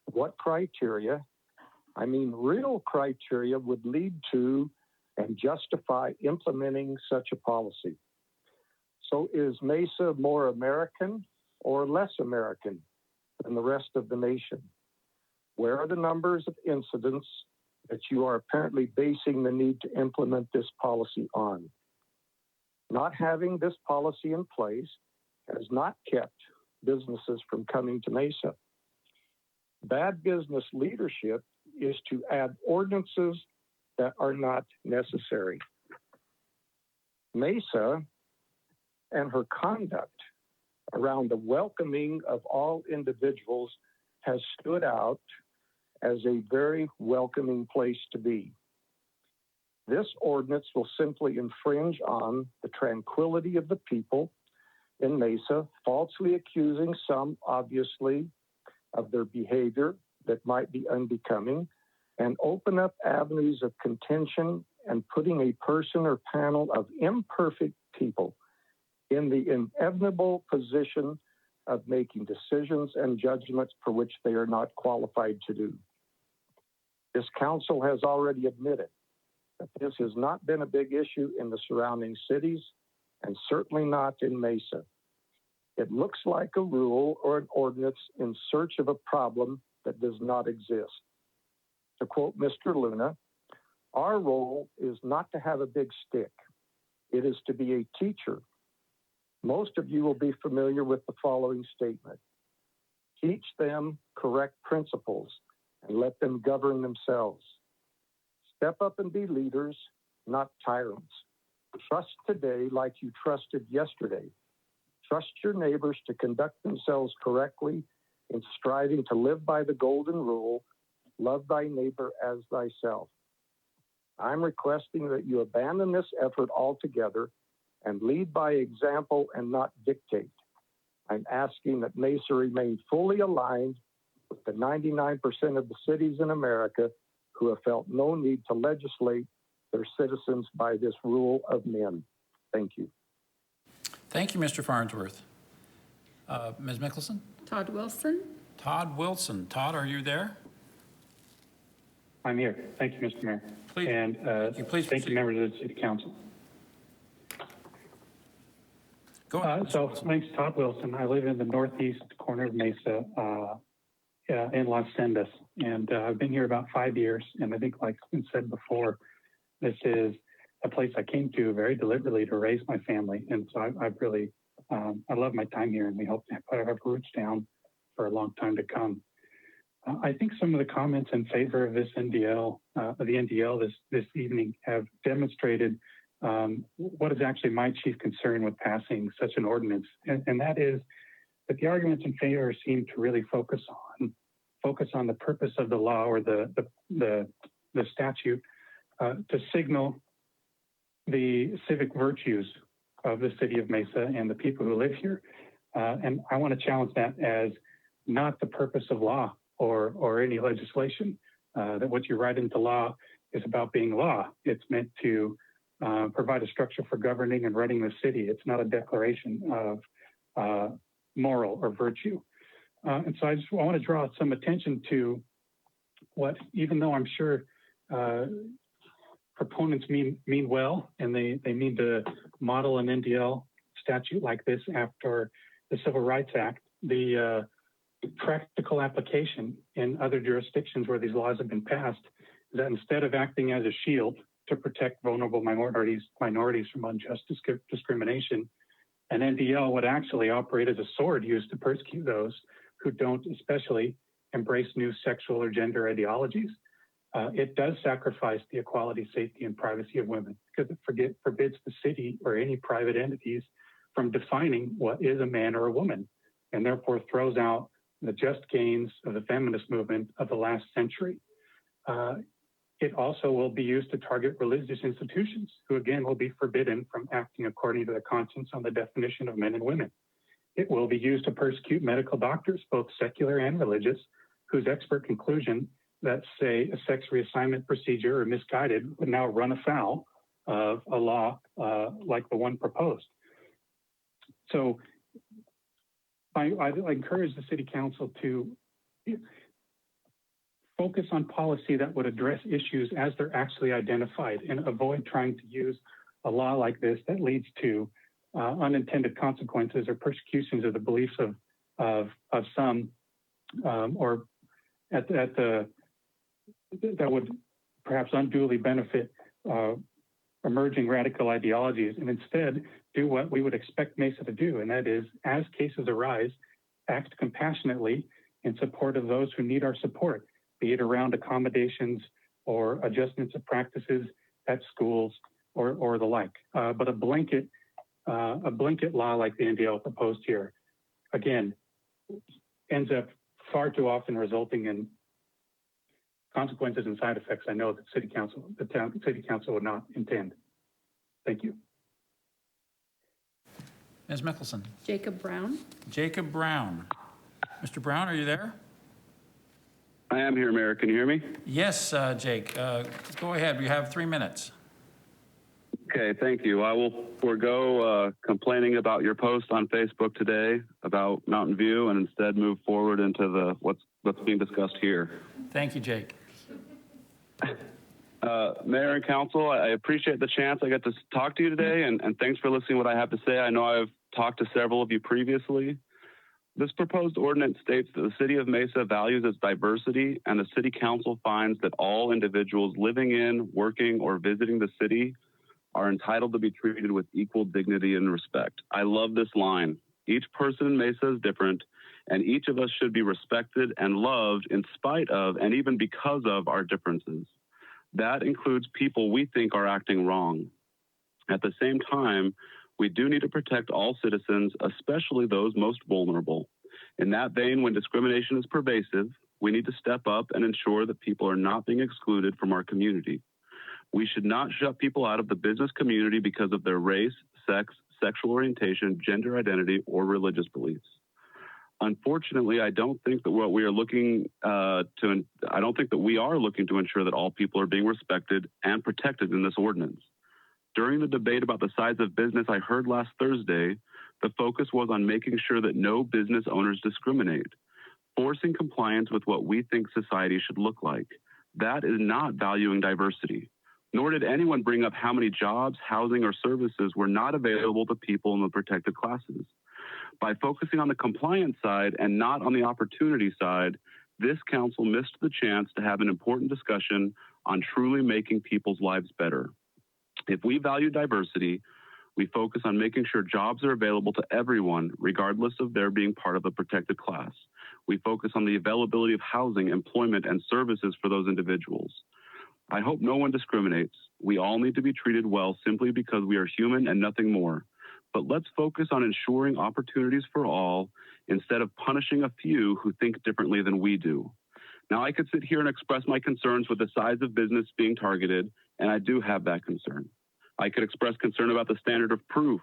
what criteria, I mean real criteria, would lead to and justify implementing such a policy? So is Mesa more American or less American than the rest of the nation? Where are the numbers of incidents that you are apparently basing the need to implement this policy on. Not having this policy in place has not kept businesses from coming to Mesa. Bad business leadership is to add ordinances that are not necessary. Mesa and her conduct around the welcoming of all individuals has stood out as a very welcoming place to be. This ordinance will simply infringe on the tranquility of the people in Mesa, falsely accusing some, obviously, of their behavior that might be unbecoming, and open up avenues of contention and putting a person or panel of imperfect people in the inevitable position of making decisions and judgments for which they are not qualified to do. This council has already admitted that this has not been a big issue in the surrounding cities and certainly not in Mesa. It looks like a rule or an ordinance in search of a problem that does not exist. To quote Mr. Luna, our role is not to have a big stick. It is to be a teacher. Most of you will be familiar with the following statement. Teach them correct principles and let them govern themselves. Step up and be leaders, not tyrants. Trust today like you trusted yesterday. Trust your neighbors to conduct themselves correctly in striving to live by the golden rule, love thy neighbor as thyself. I'm requesting that you abandon this effort altogether and lead by example and not dictate. I'm asking that Mesa remain fully aligned with the 99% of the cities in America who have felt no need to legislate their citizens by this rule of men. Thank you. Thank you, Mr. Farnsworth. Ms. Mickelson? Todd Wilson. Todd Wilson. Todd, are you there? I'm here. Thank you, Mr. Mayor. Please. And thank you, members of the City Council. Go ahead. So my name's Todd Wilson. I live in the northeast corner of Mesa in Las Sendas. And I've been here about 5 years. And I think, like it's been said before, this is a place I came to very deliberately to raise my family. And so I've really, I love my time here, and we hope to have roots down for a long time to come. I think some of the comments in favor of this NDL, this evening have demonstrated what is actually my chief concern with passing such an ordinance, and that is that the arguments in favor seem to really focus on the purpose of the law or the statute to signal the civic virtues of the city of Mesa and the people who live here. And I want to challenge that as not the purpose of law or any legislation. That what you write into law is about being law. It's meant to provide a structure for governing and running the city. It's not a declaration of moral or virtue. And so I want to draw some attention to what, even though I'm sure proponents mean well, and they mean to model an NDL statute like this after the Civil Rights Act, the practical application in other jurisdictions where these laws have been passed is that instead of acting as a shield to protect vulnerable minorities from unjust discrimination, an NDL would actually operate as a sword used to persecute those who don't especially embrace new sexual or gender ideologies. It does sacrifice the equality, safety, and privacy of women because it forbids the city or any private entities from defining what is a man or a woman, and therefore throws out the just gains of the feminist movement of the last century. It also will be used to target religious institutions, who again will be forbidden from acting according to their conscience on the definition of men and women. It will be used to persecute medical doctors, both secular and religious, whose expert conclusion that, say, a sex reassignment procedure or misguided would now run afoul of a law like the one proposed. So I encourage the City Council to focus on policy that would address issues as they're actually identified and avoid trying to use a law like this that leads to unintended consequences or persecutions of the beliefs of some or that would perhaps unduly benefit emerging radical ideologies, and instead do what we would expect Mesa to do, and that is, as cases arise, act compassionately in support of those who need our support, be it around accommodations or adjustments of practices at schools or the like. But a blanket law like the NDL proposed here, again, ends up far too often resulting in consequences and side effects I know that city council would not intend. Thank you. Ms. Mickelson. Jacob Brown. Jacob Brown. Mr. Brown, are you there? I am here, Mayor. Can you hear me? Yes, Jake. Go ahead. You have 3 minutes. Okay, thank you. I will forego complaining about your post on Facebook today about Mountain View and instead move forward into what's being discussed here. Thank you, Jake. Mayor and Council, I appreciate the chance I get to talk to you today, and thanks for listening to what I have to say. I know I've talked to several of you previously. This proposed ordinance states that the City of Mesa values its diversity, and the City Council finds that all individuals living in, working, or visiting the city are entitled to be treated with equal dignity and respect. I love this line. Each person in Mesa is different, and each of us should be respected and loved in spite of and even because of our differences. That includes people we think are acting wrong. At the same time, we do need to protect all citizens, especially those most vulnerable. In that vein, when discrimination is pervasive, we need to step up and ensure that people are not being excluded from our community. We should not shut people out of the business community because of their race, sex, sexual orientation, gender identity, or religious beliefs. Unfortunately, I don't think that we are looking to ensure that all people are being respected and protected in this ordinance. During the debate about the size of business I heard last Thursday, the focus was on making sure that no business owners discriminate, forcing compliance with what we think society should look like. That is not valuing diversity. Nor did anyone bring up how many jobs, housing, or services were not available to people in the protected classes. By focusing on the compliance side and not on the opportunity side, this council missed the chance to have an important discussion on truly making people's lives better. If we value diversity, we focus on making sure jobs are available to everyone, regardless of their being part of a protected class. We focus on the availability of housing, employment, and services for those individuals. I hope no one discriminates. We all need to be treated well simply because we are human and nothing more. But let's focus on ensuring opportunities for all instead of punishing a few who think differently than we do. Now, I could sit here and express my concerns with the size of business being targeted, and I do have that concern. I could express concern about the standard of proof,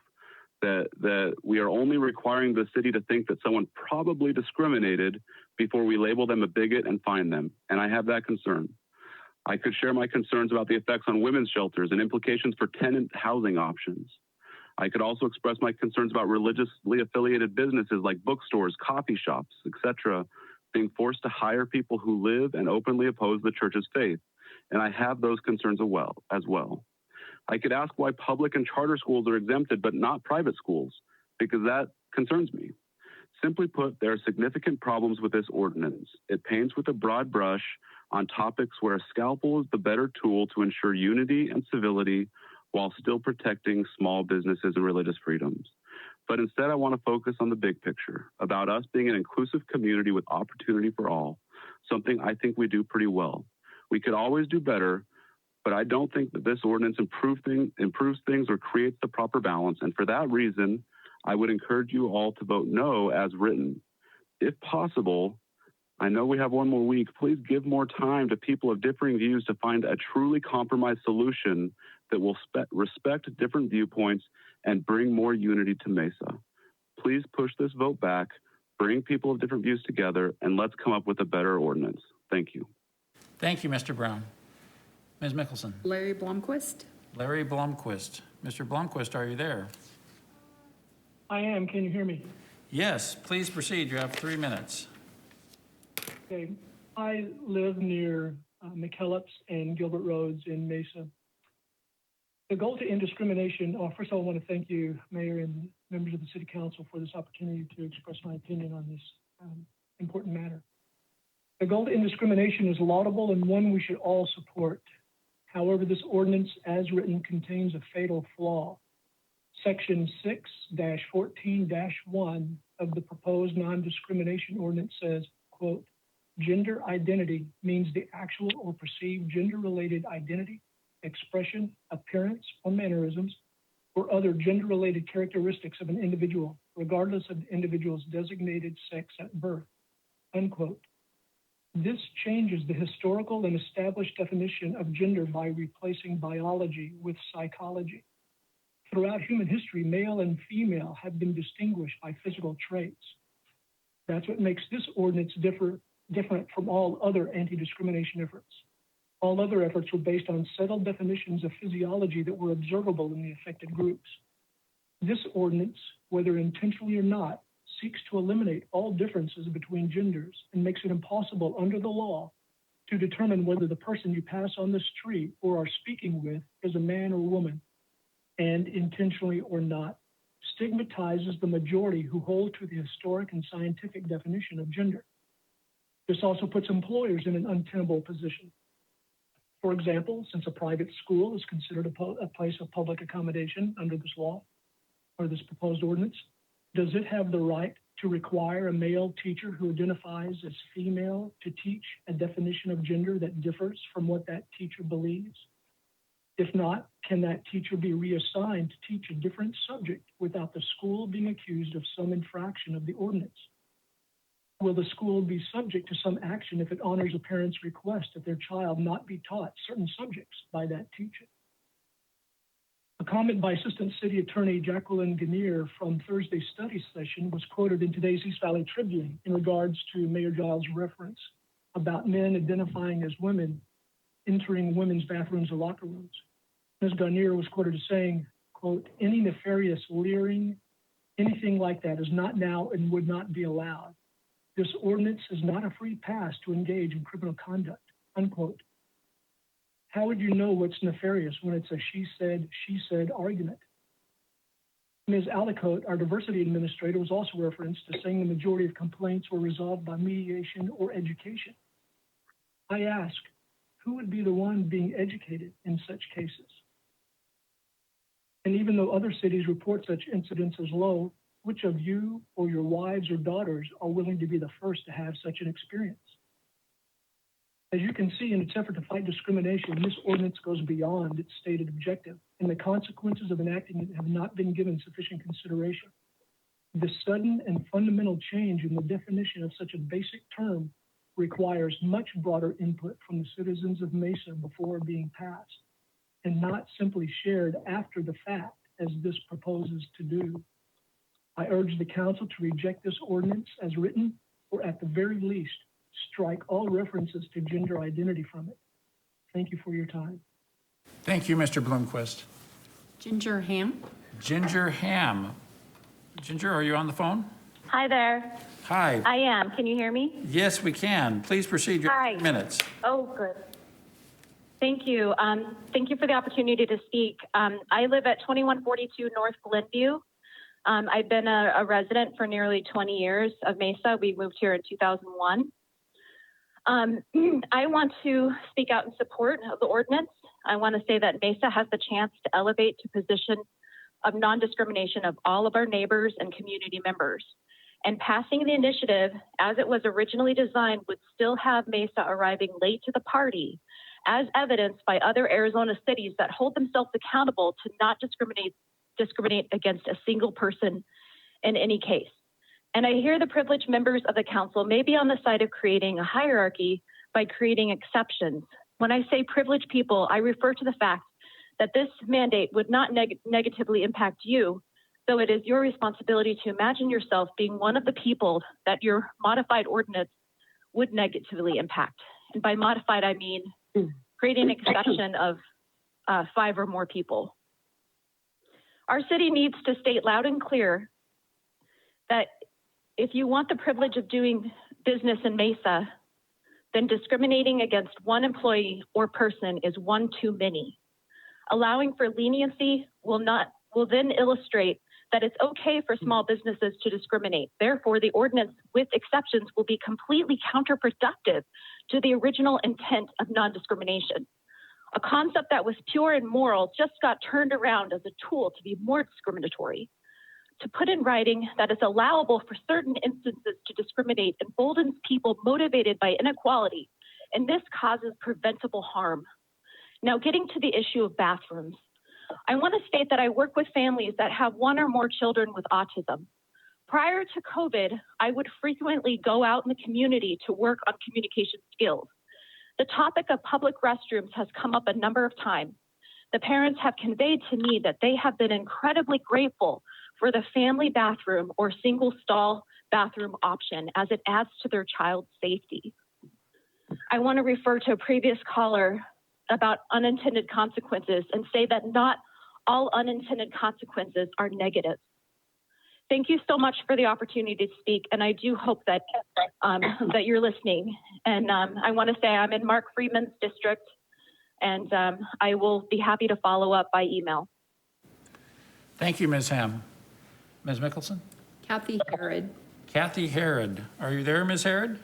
that we are only requiring the city to think that someone probably discriminated before we label them a bigot and fine them, and I have that concern. I could share my concerns about the effects on women's shelters and implications for tenant housing options. I could also express my concerns about religiously affiliated businesses like bookstores, coffee shops, etc., being forced to hire people who live and openly oppose the church's faith, and I have those concerns as well. I could ask why public and charter schools are exempted but not private schools, because that concerns me. Simply put, there are significant problems with this ordinance. It paints with a broad brush on topics where a scalpel is the better tool to ensure unity and civility while still protecting small businesses and religious freedoms. But instead, I want to focus on the big picture, about us being an inclusive community with opportunity for all, something I think we do pretty well. We could always do better, but I don't think that this ordinance improves things or creates the proper balance. And for that reason, I would encourage you all to vote no as written. If possible, I know we have one more week. Please give more time to people of differing views to find a truly compromised solution that will respect different viewpoints and bring more unity to Mesa. Please push this vote back, bring people of different views together, and let's come up with a better ordinance. Thank you. Thank you, Mr. Brown. Ms. Mickelson. Larry Blomquist. Larry Blomquist. Mr. Blomquist, are you there? I am. Can you hear me? Yes, please proceed. You have 3 minutes. Okay. I live near McKellips and Gilbert Roads in Mesa. The goal to end discrimination, first of all, I want to thank you, Mayor and members of the City Council, for this opportunity to express my opinion on this important matter. The goal to end discrimination is laudable and one we should all support. However, this ordinance as written contains a fatal flaw. Section 6-14-1 of the proposed non-discrimination ordinance says, quote, gender identity means the actual or perceived gender-related identity, expression, appearance, or mannerisms, or other gender-related characteristics of an individual, regardless of the individual's designated sex at birth, unquote. This changes the historical and established definition of gender by replacing biology with psychology. Throughout human history, male and female have been distinguished by physical traits. That's what makes this ordinance different from all other anti-discrimination efforts. All other efforts were based on settled definitions of physiology that were observable in the affected groups. This ordinance, whether intentionally or not, seeks to eliminate all differences between genders and makes it impossible under the law to determine whether the person you pass on the street or are speaking with is a man or woman, and intentionally or not, stigmatizes the majority who hold to the historic and scientific definition of gender. This also puts employers in an untenable position. For example, since a private school is considered a place of public accommodation under this law or this proposed ordinance, does it have the right to require a male teacher who identifies as female to teach a definition of gender that differs from what that teacher believes? If not, can that teacher be reassigned to teach a different subject without the school being accused of some infraction of the ordinance? Will the school be subject to some action if it honors a parent's request that their child not be taught certain subjects by that teacher? A comment by Assistant City Attorney Jacqueline Gannier from Thursday's study session was quoted in today's East Valley Tribune in regards to Mayor Giles' reference about men identifying as women entering women's bathrooms or locker rooms. Ms. Gannier was quoted as saying, quote, any nefarious leering, anything like that is not now and would not be allowed. This ordinance is not a free pass to engage in criminal conduct, unquote. How would you know what's nefarious when it's a she said argument? Ms. Alicote, our diversity administrator, was also referenced as saying the majority of complaints were resolved by mediation or education. I ask, who would be the one being educated in such cases? And even though other cities report such incidents as low, which of you or your wives or daughters are willing to be the first to have such an experience? As you can see, in its effort to fight discrimination, this ordinance goes beyond its stated objective, and the consequences of enacting it have not been given sufficient consideration. The sudden and fundamental change in the definition of such a basic term requires much broader input from the citizens of Mesa before being passed, and not simply shared after the fact, as this proposes to do. I urge the council to reject this ordinance as written, or at the very least, strike all references to gender identity from it. Thank you for your time. Thank you, Mr. Bloomquist. Ginger Ham. Ginger Ham. Ginger, are you on the phone? Hi there. Hi. I am. Can you hear me? Yes, we can. Please proceed. Your Hi. minutes. Oh, good. Thank you. Thank you for the opportunity to speak. I live at 2142 North Glenview. I've been a resident for nearly 20 years of Mesa. We moved here in 2001. I want to speak out in support of the ordinance. I want to say that Mesa has the chance to elevate to position of non-discrimination of all of our neighbors and community members. And passing the initiative as it was originally designed would still have Mesa arriving late to the party, as evidenced by other Arizona cities that hold themselves accountable to not discriminate against a single person in any case. And I hear the privileged members of the council may be on the side of creating a hierarchy by creating exceptions. When I say privileged people, I refer to the fact that this mandate would not negatively impact you, though it is your responsibility to imagine yourself being one of the people that your modified ordinance would negatively impact. And by modified, I mean creating an exception of 5 or more people. Our city needs to state loud and clear that if you want the privilege of doing business in Mesa, then discriminating against one employee or person is one too many. Allowing for leniency will then illustrate that it's okay for small businesses to discriminate. Therefore, the ordinance with exceptions will be completely counterproductive to the original intent of non-discrimination. A concept that was pure and moral just got turned around as a tool to be more discriminatory. To put in writing that it's allowable for certain instances to discriminate emboldens people motivated by inequality, and this causes preventable harm. Now, getting to the issue of bathrooms, I want to state that I work with families that have one or more children with autism. Prior to COVID, I would frequently go out in the community to work on communication skills. The topic of public restrooms has come up a number of times. The parents have conveyed to me that they have been incredibly grateful for the family bathroom or single stall bathroom option as it adds to their child's safety. I want to refer to a previous caller about unintended consequences and say that not all unintended consequences are negative. Thank you so much for the opportunity to speak, and I do hope that that you're listening. And I want to say I'm in Mark Friedman's district, and I will be happy to follow up by email. Thank you, Ms. Ham. Ms. Mickelson? Kathy Harrod. Kathy Harrod. Are you there, Ms. Harrod?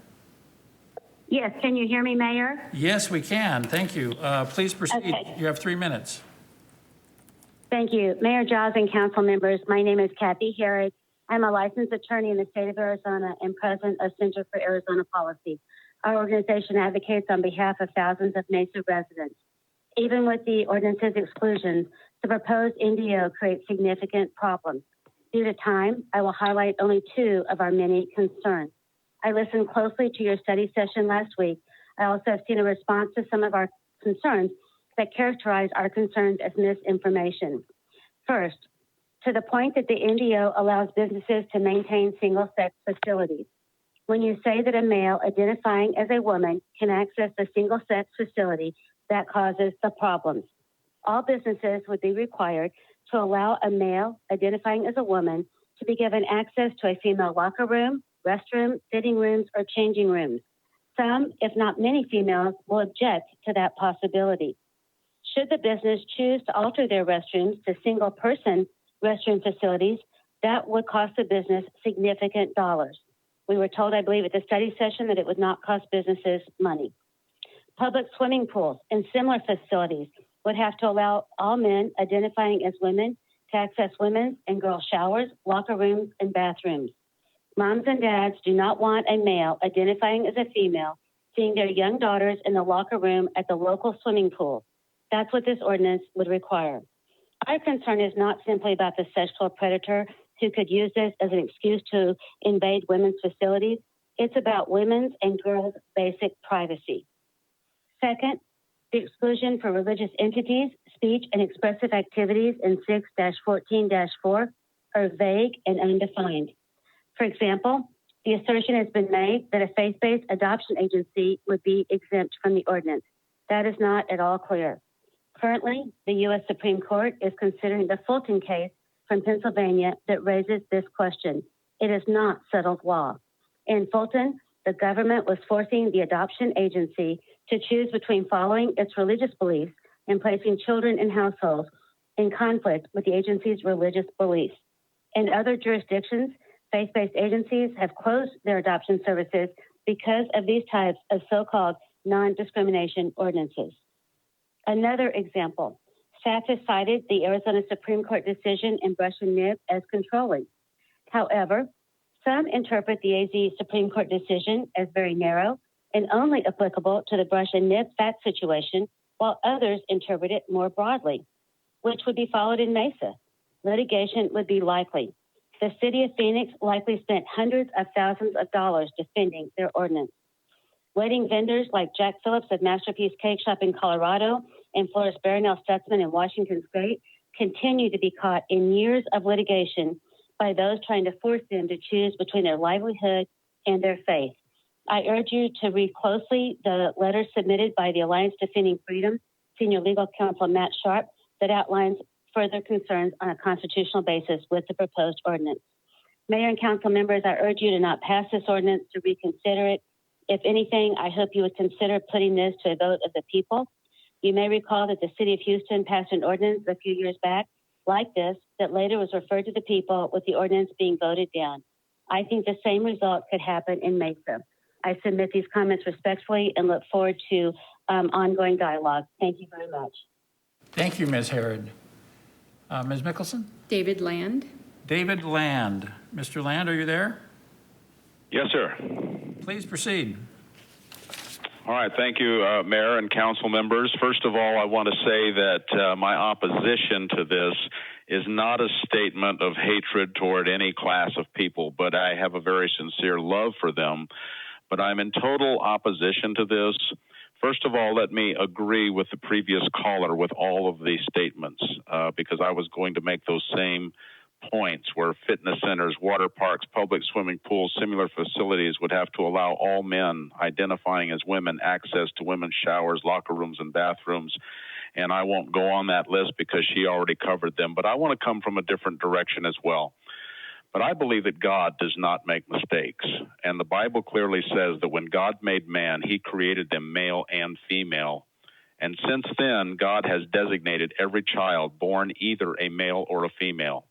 Yes, can you hear me, Mayor? Yes, we can. Thank you. Please proceed. Okay. You have 3 minutes. Thank you. Mayor Giles and council members, my name is Kathy Harrod. I'm a licensed attorney in the state of Arizona and president of Center for Arizona Policy. Our organization advocates on behalf of thousands of Mesa residents. Even with the ordinance's exclusions, the proposed NDO creates significant problems. Due to time, I will highlight only 2 of our many concerns. I listened closely to your study session last week. I also have seen a response to some of our concerns that characterize our concerns as misinformation. First, to the point that the NDO allows businesses to maintain single-sex facilities. When you say that a male identifying as a woman can access a single-sex facility, that causes the problems. All businesses would be required to allow a male identifying as a woman to be given access to a female locker room, restroom, fitting rooms, or changing rooms. Some, if not many females, will object to that possibility. Should the business choose to alter their restrooms to single-person restroom facilities, that would cost the business significant dollars. We were told, I believe, at the study session that it would not cost businesses money. Public swimming pools and similar facilities would have to allow all men identifying as women to access women's and girls' showers, locker rooms, and bathrooms. Moms and dads do not want a male identifying as a female seeing their young daughters in the locker room at the local swimming pool. That's what this ordinance would require. Our concern is not simply about the sexual predator who could use this as an excuse to invade women's facilities. It's about women's and girls' basic privacy. Second, the exclusion for religious entities, speech, and expressive activities in 6-14-4 are vague and undefined. For example, the assertion has been made that a faith-based adoption agency would be exempt from the ordinance. That is not at all clear. Currently, the U.S. Supreme Court is considering the Fulton case from Pennsylvania that raises this question. It is not settled law. In Fulton, the government was forcing the adoption agency to choose between following its religious beliefs and placing children in households in conflict with the agency's religious beliefs. In other jurisdictions, faith-based agencies have closed their adoption services because of these types of so-called non-discrimination ordinances. Another example, staff has cited the Arizona Supreme Court decision in Brush and Nib as controlling. However, some interpret the AZ Supreme Court decision as very narrow and only applicable to the Brush and Nib fact situation, while others interpret it more broadly, which would be followed in Mesa. Litigation would be likely. The city of Phoenix likely spent hundreds of thousands of dollars defending their ordinance. Wedding vendors like Jack Phillips of Masterpiece Cake Shop in Colorado and Florist Barronell Stutzman in Washington State continue to be caught in years of litigation by those trying to force them to choose between their livelihood and their faith. I urge you to read closely the letter submitted by the Alliance Defending Freedom Senior Legal Counsel Matt Sharp that outlines further concerns on a constitutional basis with the proposed ordinance. Mayor and council members, I urge you to not pass this ordinance, to reconsider it. If anything, I hope you would consider putting this to a vote of the people. You may recall that the city of Houston passed an ordinance a few years back like this that later was referred to the people with the ordinance being voted down. I think the same result could happen in Mesa. I submit these comments respectfully and look forward to ongoing dialogue. Thank you very much. Thank you, Ms. Herod. Ms. Mickelson? David Land. David Land. Mr. Land, are you there? Yes, sir. Please proceed. All right. Thank you, Mayor and council members. First of all, I want to say that my opposition to this is not a statement of hatred toward any class of people, but I have a very sincere love for them. But I'm in total opposition to this. First of all, let me agree with the previous caller with all of these statements, because I was going to make those same points where fitness centers, water parks, public swimming pools, similar facilities would have to allow all men identifying as women access to women's showers, locker rooms, and bathrooms. And I won't go on that list because she already covered them. But I want to come from a different direction as well. But I believe that God does not make mistakes. And the Bible clearly says that when God made man, he created them male and female. And since then, God has designated every child born either a male or a female.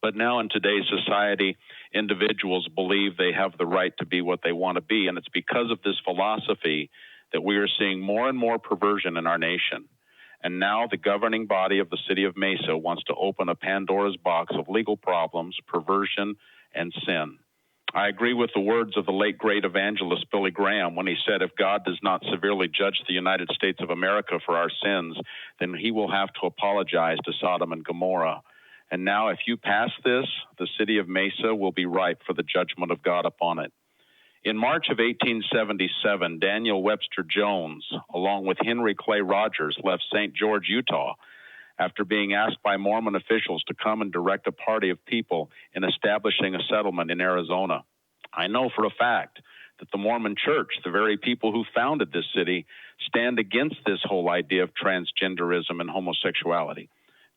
But now in today's society, individuals believe they have the right to be what they want to be. And it's because of this philosophy that we are seeing more and more perversion in our nation. And now the governing body of the city of Mesa wants to open a Pandora's box of legal problems, perversion, and sin. I agree with the words of the late great evangelist Billy Graham when he said, if God does not severely judge the United States of America for our sins, then he will have to apologize to Sodom and Gomorrah. And now if you pass this, the city of Mesa will be ripe for the judgment of God upon it. In March of 1877, Daniel Webster Jones, along with Henry Clay Rogers, left St. George, Utah, after being asked by Mormon officials to come and direct a party of people in establishing a settlement in Arizona. I know for a fact that the Mormon Church, the very people who founded this city, stand against this whole idea of transgenderism and homosexuality.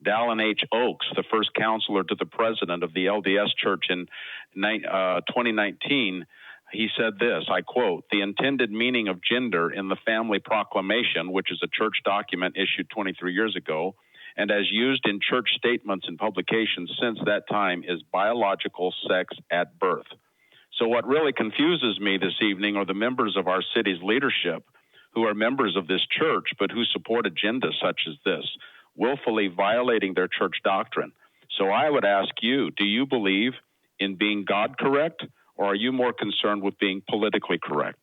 Dallin H. Oaks, the first counselor to the president of the LDS Church in 2019, he said this, I quote, the intended meaning of gender in the Family Proclamation, which is a church document issued 23 years ago, and as used in church statements and publications since that time, is biological sex at birth. So what really confuses me this evening are the members of our city's leadership who are members of this church, but who support agendas such as this, willfully violating their church doctrine. So I would ask you, do you believe in being God correct, or are you more concerned with being politically correct?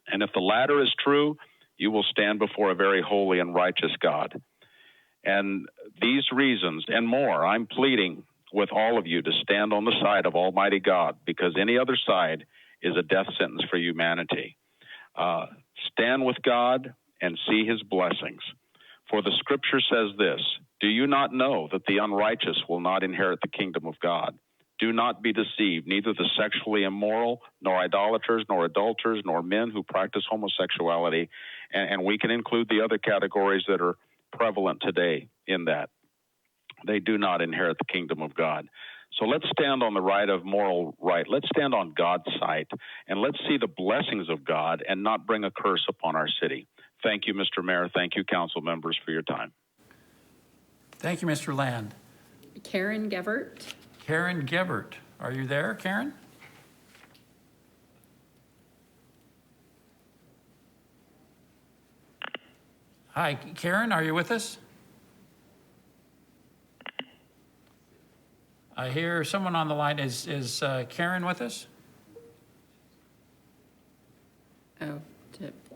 And if the latter is true, you will stand before a very holy and righteous God. And these reasons and more, I'm pleading with all of you to stand on the side of Almighty God, because any other side is a death sentence for humanity. Stand with God and see his blessings. For the scripture says this, do you not know that the unrighteous will not inherit the kingdom of God? Do not be deceived, neither the sexually immoral, nor idolaters, nor adulterers, nor men who practice homosexuality. And we can include the other categories that are prevalent today in that. They do not inherit the kingdom of God. So let's stand on the right of moral right. Let's stand on God's side, and let's see the blessings of God and not bring a curse upon our city. Thank you, Mr. Mayor. Thank you, council members, for your time. Thank you, Mr. Land. Karen Gevert. Karen Gebert, are you there, Karen? Hi, Karen, are you with us? I hear someone on the line. Is Karen with us? Oh,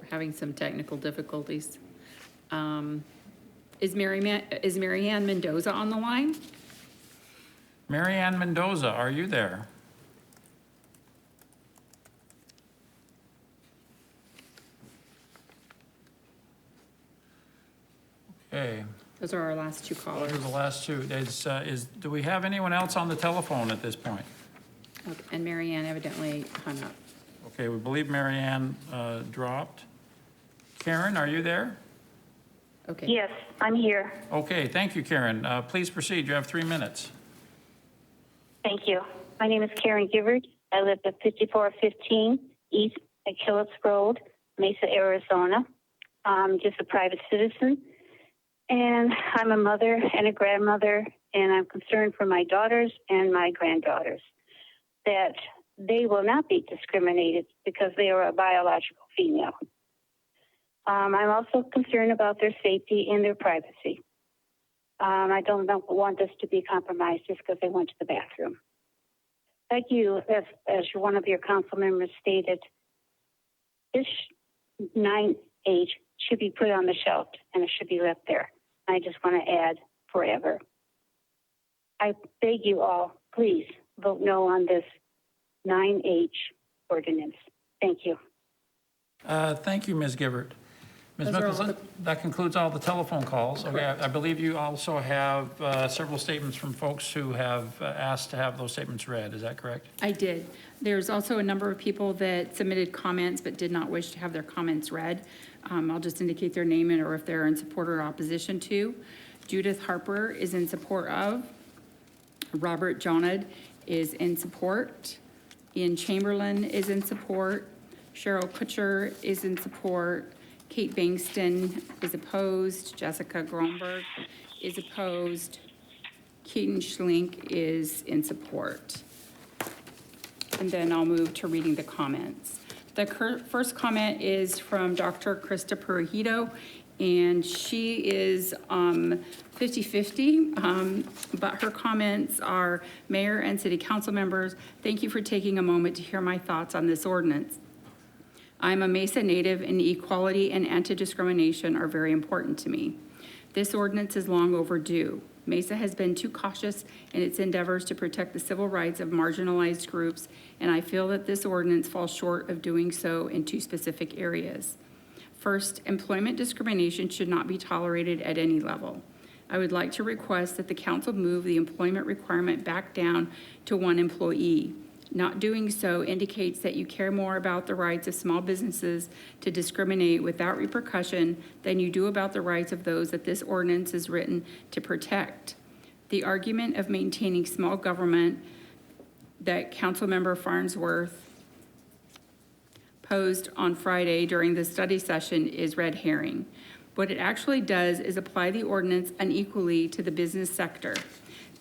having some technical difficulties. Is Marianne Mendoza on the line? Marianne Mendoza, are you there? Okay. Those are our last two callers. Those are the last two. Do we have anyone else on the telephone at this point? Okay. And Marianne evidently hung up. Okay, we believe Marianne dropped. Karen, are you there? Okay. Yes, I'm here. Okay, thank you, Karen. Please proceed. You have 3 minutes. Thank you. My name is Karen Givert. I live at 5415 East Achilles Road, Mesa, Arizona. I'm just a private citizen. And I'm a mother and a grandmother, and I'm concerned for my daughters and my granddaughters that they will not be discriminated because they are a biological female. I'm also concerned about their safety and their privacy. I don't want this to be compromised just because they went to the bathroom. Like you, as one of your council members stated, this 9H should be put on the shelf and it should be left there. I just want to add forever. I beg you all, please vote no on this 9H ordinance. Thank you. Thank you, Ms. Gibbert. Ms. Mickelson, that concludes all the telephone calls. Okay, I believe you also have several statements from folks who have asked to have those statements read. Is that correct? I did. There's also a number of people that submitted comments but did not wish to have their comments read. I'll just indicate their name or if they're in support or opposition to. Judith Harper is in support of. Robert Jonad is in support. Ian Chamberlain is in support. Cheryl Kutcher is in support. Kate Bankston is opposed. Jessica Gromberg is opposed. Keaton Schlink is in support. And then I'll move to reading the comments. The first comment is from Dr. Krista Perrejito, and she is 50-50, but her comments are, Mayor and City Council members, thank you for taking a moment to hear my thoughts on this ordinance. I'm a Mesa native and equality and anti-discrimination are very important to me. This ordinance is long overdue. Mesa has been too cautious in its endeavors to protect the civil rights of marginalized groups, and I feel that this ordinance falls short of doing so in two specific areas. First, employment discrimination should not be tolerated at any level. I would like to request that the council move the employment requirement back down to 1 employee. Not doing so indicates that you care more about the rights of small businesses to discriminate without repercussion than you do about the rights of those that this ordinance is written to protect. The argument of maintaining small government that Councilmember Farnsworth posed on Friday during the study session is red herring. What it actually does is apply the ordinance unequally to the business sector.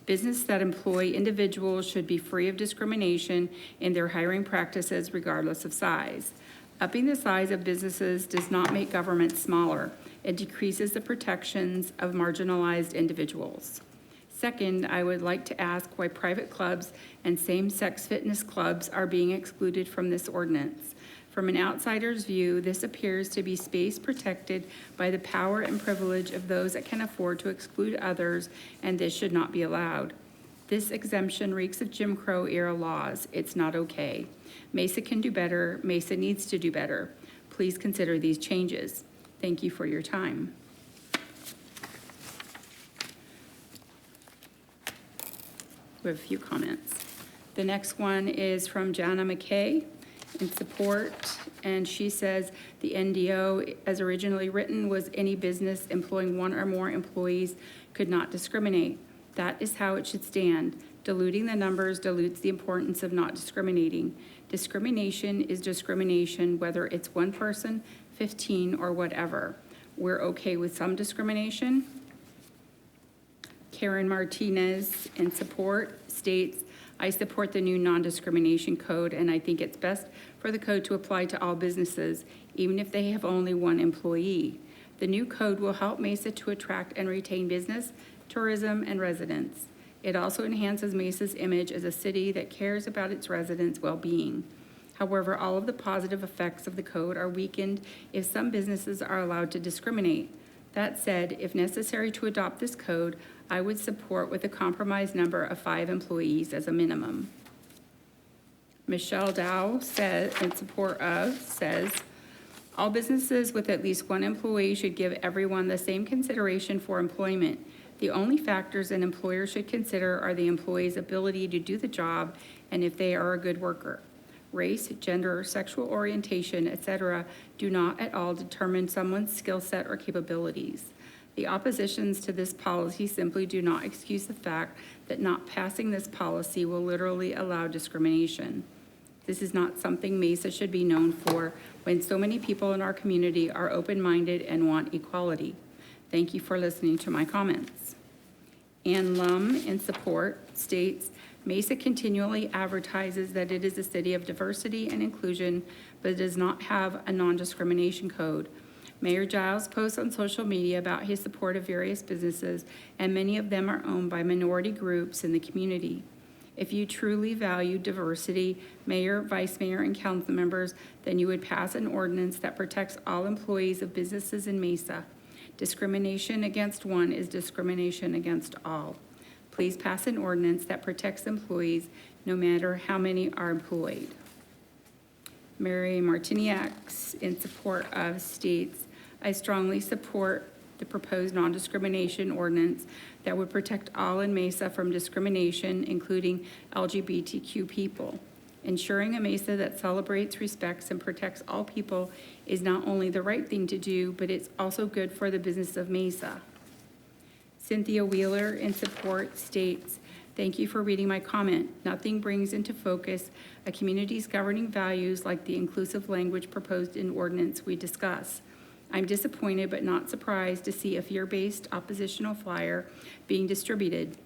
Businesses that employ individuals should be free of discrimination in their hiring practices regardless of size. Upping the size of businesses does not make government smaller. It decreases the protections of marginalized individuals. Second, I would like to ask why private clubs and same-sex fitness clubs are being excluded from this ordinance. From an outsider's view, this appears to be space protected by the power and privilege of those that can afford to exclude others, and this should not be allowed. This exemption reeks of Jim Crow era laws. It's not okay. Mesa can do better. Mesa needs to do better. Please consider these changes. Thank you for your time. We have a few comments. The next one is from Jana McKay in support, and she says the NDO as originally written was any business employing 1 or more employees could not discriminate. That is how it should stand. Diluting the numbers dilutes the importance of not discriminating. Discrimination is discrimination, whether it's 1 person, 15, or whatever. We're okay with some discrimination. Karen Martinez in support states, I support the new non-discrimination code, and I think it's best for the code to apply to all businesses, even if they have only 1 employee. The new code will help Mesa to attract and retain business, tourism, and residents. It also enhances Mesa's image as a city that cares about its residents' well-being. However, all of the positive effects of the code are weakened if some businesses are allowed to discriminate. That said, if necessary to adopt this code, I would support with a compromise number of 5 employees as a minimum. Michelle Dow says, in support of, says, all businesses with at least 1 employee should give everyone the same consideration for employment. The only factors an employer should consider are the employee's ability to do the job and if they are a good worker. Race, gender, sexual orientation, etc. do not at all determine someone's skill set or capabilities. The oppositions to this policy simply do not excuse the fact that not passing this policy will literally allow discrimination. This is not something Mesa should be known for when so many people in our community are open-minded and want equality. Thank you for listening to my comments. Ann Lum, in support, states, Mesa continually advertises that it is a city of diversity and inclusion, but it does not have a non-discrimination code. Mayor Giles posts on social media about his support of various businesses, and many of them are owned by minority groups in the community. If you truly value diversity, mayor, vice mayor, and council members, then you would pass an ordinance that protects all employees of businesses in Mesa. Discrimination against one is discrimination against all. Please pass an ordinance that protects employees no matter how many are employed. Mary Martiniak, in support of, states, I strongly support the proposed non-discrimination ordinance that would protect all in Mesa from discrimination, including LGBTQ people. Ensuring a Mesa that celebrates, respects, and protects all people is not only the right thing to do, but it's also good for the business of Mesa. Cynthia Wheeler, in support, states, thank you for reading my comment. Nothing brings into focus a community's governing values like the inclusive language proposed in ordinance we discuss. I'm disappointed but not surprised to see a fear-based oppositional flyer being distributed.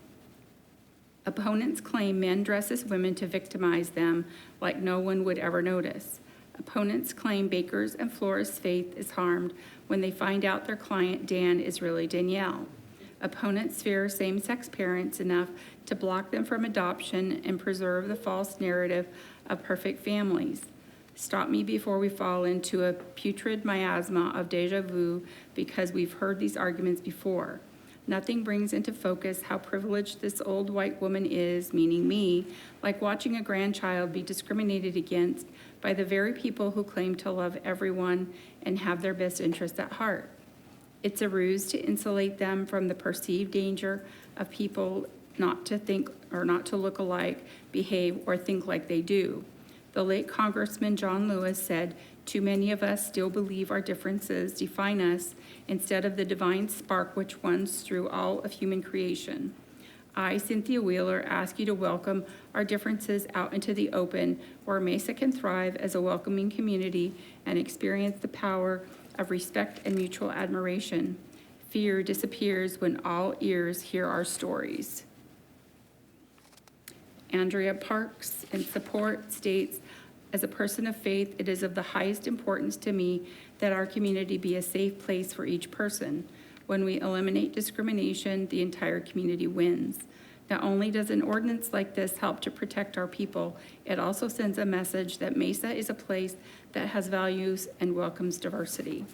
Opponents claim men dress as women to victimize them like no one would ever notice. Opponents claim bakers and florists' faith is harmed when they find out their client Dan is really Danielle. Opponents fear same-sex parents enough to block them from adoption and preserve the false narrative of perfect families. Stop me before we fall into a putrid miasma of deja vu because we've heard these arguments before. Nothing brings into focus how privileged this old white woman is, meaning me, like watching a grandchild be discriminated against by the very people who claim to love everyone and have their best interests at heart. It's a ruse to insulate them from the perceived danger of people not to think or not to look alike, behave, or think like they do. The late Congressman John Lewis said, too many of us still believe our differences define us instead of the divine spark which runs through all of human creation. I, Cynthia Wheeler, ask you to welcome our differences out into the open where Mesa can thrive as a welcoming community and experience the power of respect and mutual admiration. Fear disappears when all ears hear our stories. Andrea Parks, in support, states, as a person of faith, it is of the highest importance to me that our community be a safe place for each person. When we eliminate discrimination, the entire community wins. Not only does an ordinance like this help to protect our people, it also sends a message that Mesa is a place that has values and welcomes diversity.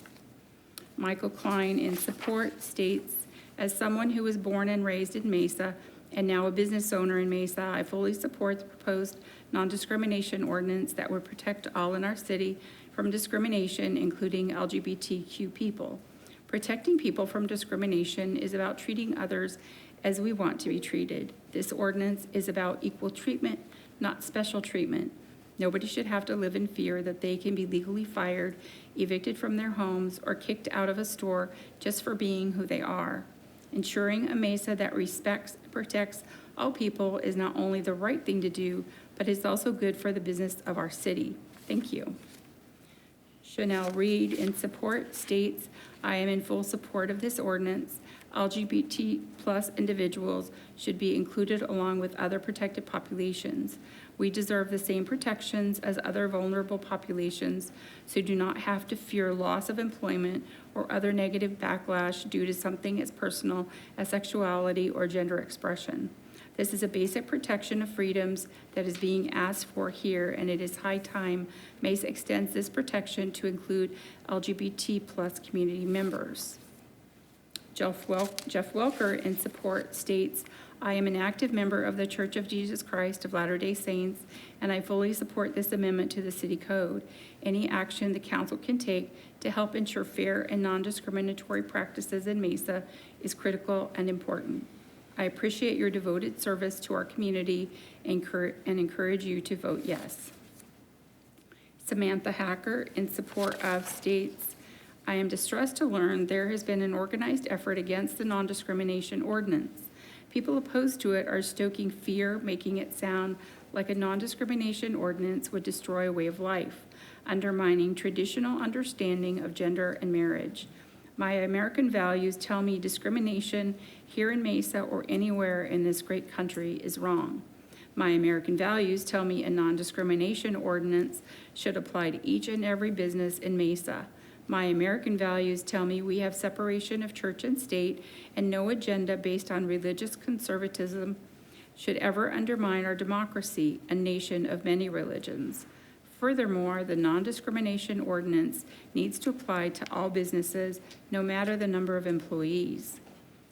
Michael Klein, in support, states, as someone who was born and raised in Mesa and now a business owner in Mesa, I fully support the proposed non-discrimination ordinance that would protect all in our city from discrimination, including LGBTQ people. Protecting people from discrimination is about treating others as we want to be treated. This ordinance is about equal treatment, not special treatment. Nobody should have to live in fear that they can be legally fired, evicted from their homes, or kicked out of a store just for being who they are. Ensuring a Mesa that respects and protects all people is not only the right thing to do, but is also good for the business of our city. Thank you. Chanel Reed, in support, states, I am in full support of this ordinance. LGBT plus individuals should be included along with other protected populations. We deserve the same protections as other vulnerable populations, so do not have to fear loss of employment or other negative backlash due to something as personal as sexuality or gender expression. This is a basic protection of freedoms that is being asked for here, and it is high time Mesa extends this protection to include LGBT plus community members. Jeff Welker, in support, states, I am an active member of the Church of Jesus Christ of Latter-day Saints, and I fully support this amendment to the city code. Any action the council can take to help ensure fair and non-discriminatory practices in Mesa is critical and important. I appreciate your devoted service to our community and encourage you to vote yes. Samantha Hacker, in support of, states, I am distressed to learn there has been an organized effort against the non-discrimination ordinance. People opposed to it are stoking fear, making it sound like a non-discrimination ordinance would destroy a way of life, undermining traditional understanding of gender and marriage. My American values tell me discrimination here in Mesa or anywhere in this great country is wrong. My American values tell me a non-discrimination ordinance should apply to each and every business in Mesa. My American values tell me we have separation of church and state, and no agenda based on religious conservatism should ever undermine our democracy, a nation of many religions. Furthermore, the Non-Discrimination Ordinance needs to apply to all businesses, no matter the number of employees.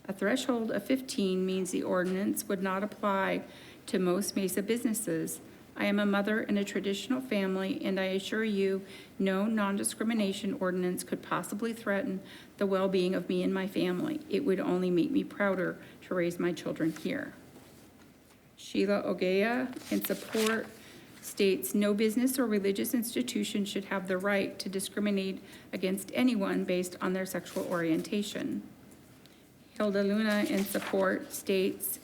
A threshold of 15 means the ordinance would not apply to most Mesa businesses. I am a mother in a traditional family, and I assure you, no non-discrimination ordinance could possibly threaten the well-being of me and my family. It would only make me prouder to raise my children here. Sheila Ogea, in support, states no business or religious institution should have the right to discriminate against anyone based on their sexual orientation. Hilda Luna, in support, states,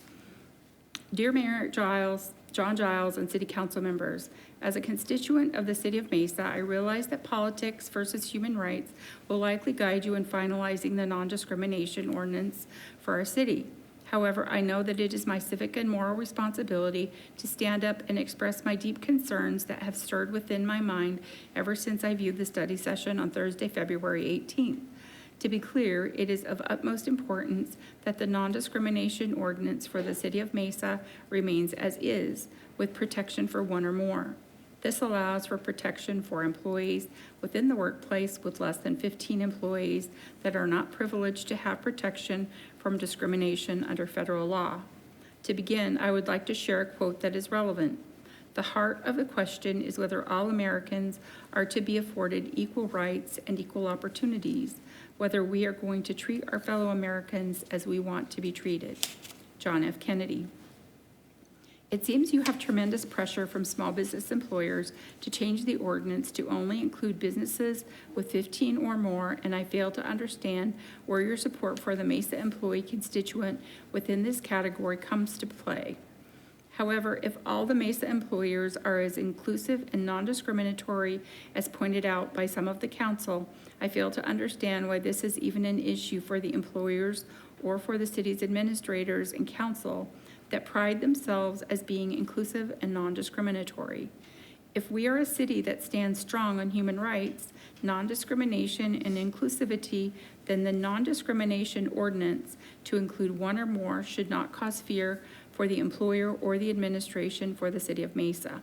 Dear Mayor John Giles and City Council members, as a constituent of the City of Mesa, I realize that politics versus human rights will likely guide you in finalizing the non-discrimination ordinance for our city. However, I know that it is my civic and moral responsibility to stand up and express my deep concerns that have stirred within my mind ever since I viewed the study session on Thursday, February 18th. To be clear, it is of utmost importance that the non-discrimination ordinance for the City of Mesa remains as is, with protection for one or more. This allows for protection for employees within the workplace with less than 15 employees that are not privileged to have protection from discrimination under federal law. To begin, I would like to share a quote that is relevant. The heart of the question is whether all Americans are to be afforded equal rights and equal opportunities, whether we are going to treat our fellow Americans as we want to be treated. John F. Kennedy. It seems you have tremendous pressure from small business employers to change the ordinance to only include businesses with 15 or more, and I fail to understand where your support for the Mesa employee constituent within this category comes to play. However, if all the Mesa employers are as inclusive and non-discriminatory as pointed out by some of the council, I fail to understand why this is even an issue for the employers or for the city's administrators and council that pride themselves as being inclusive and non-discriminatory. If we are a city that stands strong on human rights, non-discrimination, and inclusivity, then the non-discrimination ordinance to include one or more should not cause fear for the employer or the administration for the City of Mesa.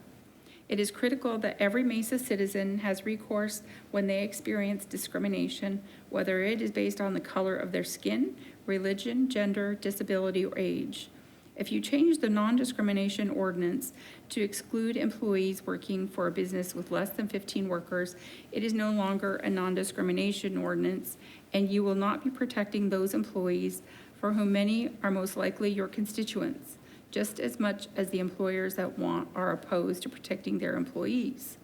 It is critical that every Mesa citizen has recourse when they experience discrimination, whether it is based on the color of their skin, religion, gender, disability, or age. If you change the non-discrimination ordinance to exclude employees working for a business with less than 15 workers, it is no longer a non-discrimination ordinance, and you will not be protecting those employees for whom many are most likely your constituents, just as much as the employers that are opposed to protecting their employees.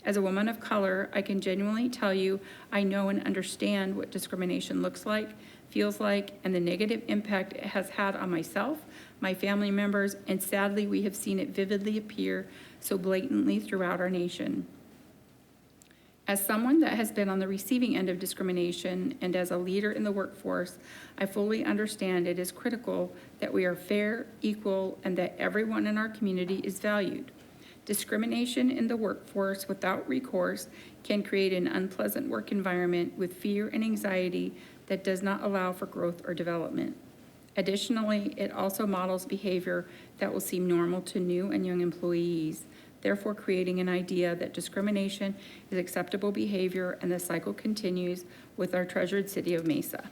As a woman of color, I can genuinely tell you I know and understand what discrimination looks like, feels like, and the negative impact it has had on myself, my family members, and sadly, we have seen it vividly appear so blatantly throughout our nation. As someone that has been on the receiving end of discrimination and as a leader in the workforce, I fully understand it is critical that we are fair, equal, and that everyone in our community is valued. Discrimination in the workforce without recourse can create an unpleasant work environment with fear and anxiety that does not allow for growth or development. Additionally, it also models behavior that will seem normal to new and young employees, therefore creating an idea that discrimination is acceptable behavior, and the cycle continues with our treasured City of Mesa.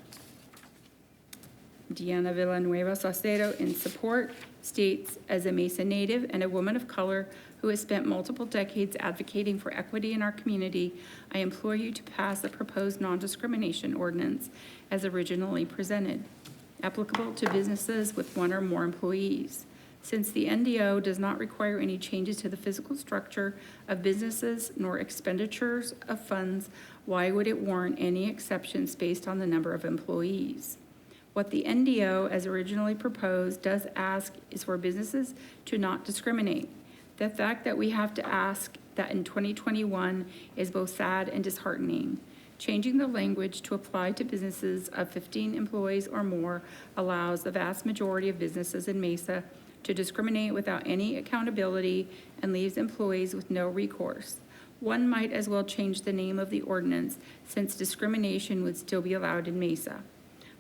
Diana Villanueva Saucedo, in support, states, as a Mesa native and a woman of color who has spent multiple decades advocating for equity in our community, I implore you to pass the proposed non-discrimination ordinance as originally presented, applicable to businesses with one or more employees. Since the NDO does not require any changes to the physical structure of businesses nor expenditures of funds, why would it warrant any exceptions based on the number of employees? What the NDO, as originally proposed, does ask is for businesses to not discriminate. The fact that we have to ask that in 2021 is both sad and disheartening. Changing the language to apply to businesses of 15 employees or more allows the vast majority of businesses in Mesa to discriminate without any accountability and leaves employees with no recourse. one might as well change the name of the ordinance since discrimination would still be allowed in Mesa.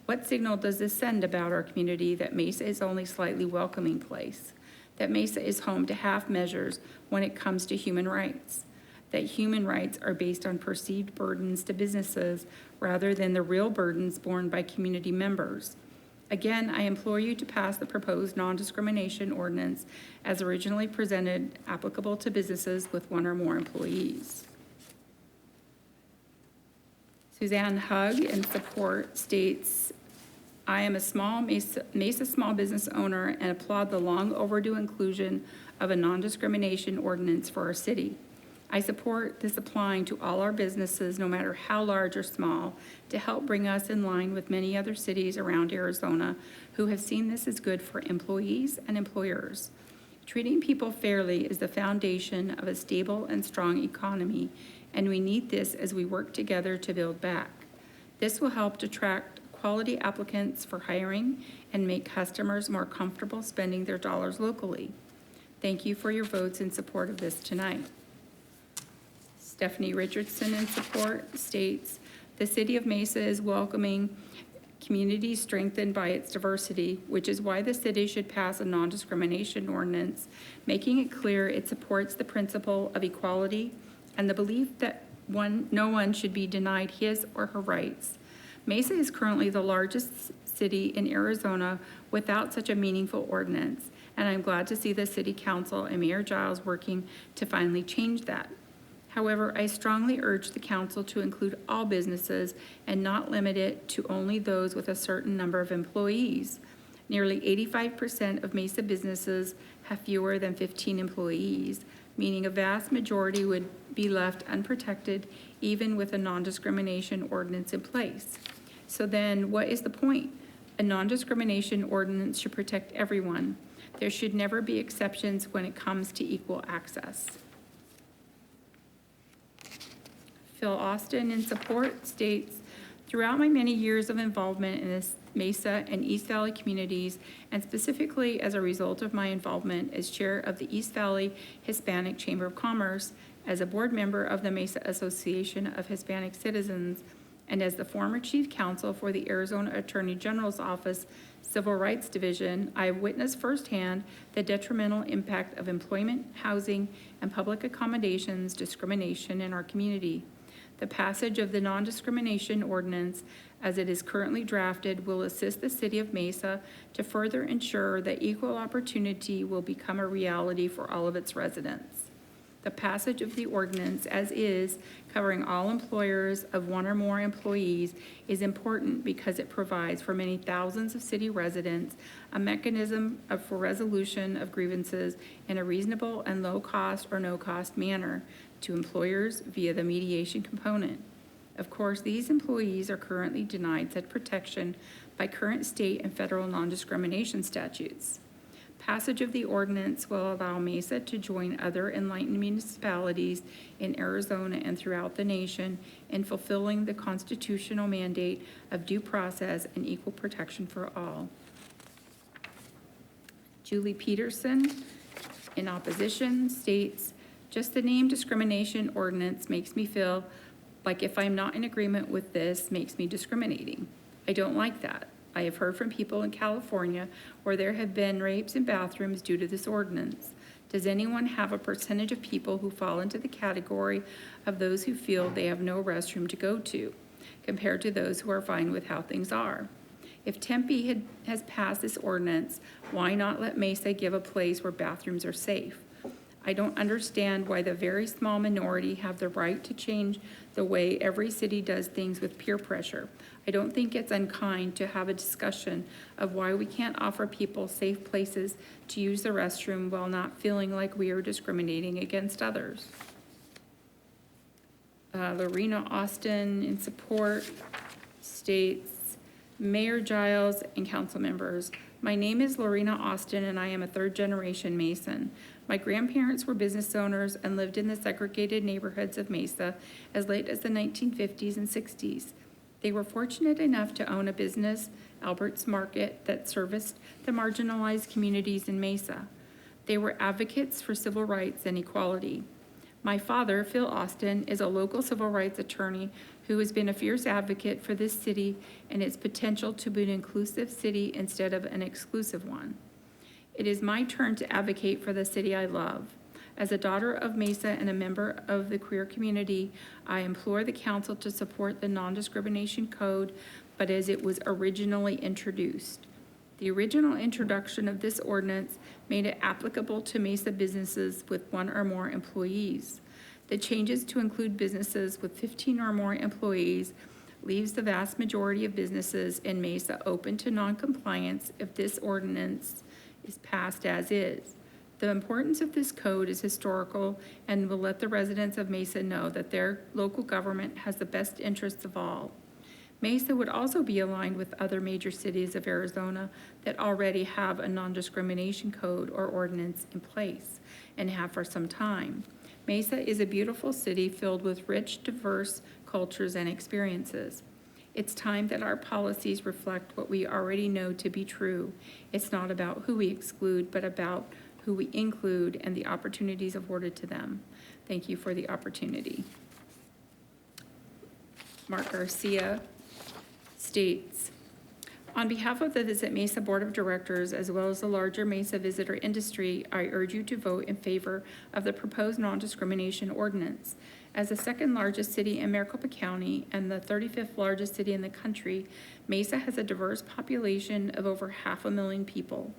What signal does this send about our community that Mesa is only a slightly welcoming place? That Mesa is home to half measures when it comes to human rights? That human rights are based on perceived burdens to businesses rather than the real burdens borne by community members? Again, I implore you to pass the proposed non-discrimination ordinance as originally presented, applicable to businesses with one or more employees. Suzanne Hugg, in support, states, I am a small Mesa small business owner and applaud the long overdue inclusion of a non-discrimination ordinance for our city. I support this applying to all our businesses, no matter how large or small, to help bring us in line with many other cities around Arizona who have seen this as good for employees and employers. Treating people fairly is the foundation of a stable and strong economy, and we need this as we work together to build back. This will help to attract quality applicants for hiring and make customers more comfortable spending their dollars locally. Thank you for your votes in support of this tonight. Stephanie Richardson, in support, states, the City of Mesa is welcoming communities strengthened by its diversity, which is why the city should pass a non-discrimination ordinance, making it clear it supports the principle of equality and the belief that no one should be denied his or her rights. Mesa is currently the largest city in Arizona without such a meaningful ordinance, and I'm glad to see the City Council and Mayor Giles working to finally change that. However, I strongly urge the council to include all businesses and not limit it to only those with a certain number of employees. Nearly 85% of Mesa businesses have fewer than 15 employees, meaning a vast majority would be left unprotected even with a non-discrimination ordinance in place. So then what is the point? A non-discrimination ordinance should protect everyone. There should never be exceptions when it comes to equal access. Phil Austin, in support, states, throughout my many years of involvement in the Mesa and East Valley communities, and specifically as a result of my involvement as chair of the East Valley Hispanic Chamber of Commerce, as a board member of the Mesa Association of Hispanic Citizens, and as the former chief counsel for the Arizona Attorney General's Office Civil Rights Division, I have witnessed firsthand the detrimental impact of employment, housing, and public accommodations discrimination in our community. The passage of the non-discrimination ordinance as it is currently drafted will assist the City of Mesa to further ensure that equal opportunity will become a reality for all of its residents. The passage of the ordinance as is, covering all employers of one or more employees, is important because it provides for many thousands of city residents a mechanism for resolution of grievances in a reasonable and low cost or no cost manner to employers via the mediation component. Of course, these employees are currently denied such protection by current state and federal non-discrimination statutes. Passage of the ordinance will allow Mesa to join other enlightened municipalities in Arizona and throughout the nation in fulfilling the constitutional mandate of due process and equal protection for all. Julie Peterson, in opposition, states, just the name discrimination ordinance makes me feel like if I'm not in agreement with this, makes me discriminating. I don't like that. I have heard from people in California where there have been rapes in bathrooms due to this ordinance. Does anyone have a percentage of people who fall into the category of those who feel they have no restroom to go to, compared to those who are fine with how things are? If Tempe has passed this ordinance, why not let Mesa give a place where bathrooms are safe? I don't understand why the very small minority have the right to change the way every city does things with peer pressure. I don't think it's unkind to have a discussion of why we can't offer people safe places to use the restroom while not feeling like we are discriminating against others. Lorena Austin, in support, states, Mayor Giles and council members, my name is Lorena Austin and I am a third-generation Mason. My grandparents were business owners and lived in the segregated neighborhoods of Mesa as late as the 1950s and 60s. They were fortunate enough to own a business, Albert's Market, that serviced the marginalized communities in Mesa. They were advocates for civil rights and equality. My father, Phil Austin, is a local civil rights attorney who has been a fierce advocate for this city and its potential to be an inclusive city instead of an exclusive one. It is my turn to advocate for the city I love. As a daughter of Mesa and a member of the queer community, I implore the council to support the Non-Discrimination Code, but as it was originally introduced. The original introduction of this ordinance made it applicable to Mesa businesses with 1 or more employees. The changes to include businesses with 15 or more employees leaves the vast majority of businesses in Mesa open to noncompliance if this ordinance is passed as is. The importance of this code is historical and will let the residents of Mesa know that their local government has the best interests of all. Mesa would also be aligned with other major cities of Arizona that already have a non-discrimination code or ordinance in place and have for some time. Mesa is a beautiful city filled with rich, diverse cultures and experiences. It's time that our policies reflect what we already know to be true. It's not about who we exclude, but about who we include and the opportunities afforded to them. Thank you for the opportunity. Mark Garcia states, on behalf of the Visit Mesa Board of Directors, as well as the larger Mesa visitor industry, I urge you to vote in favor of the proposed non-discrimination ordinance. As the second largest city in Maricopa County and the 35th largest city in the country, Mesa has a diverse population of over 500,000 people.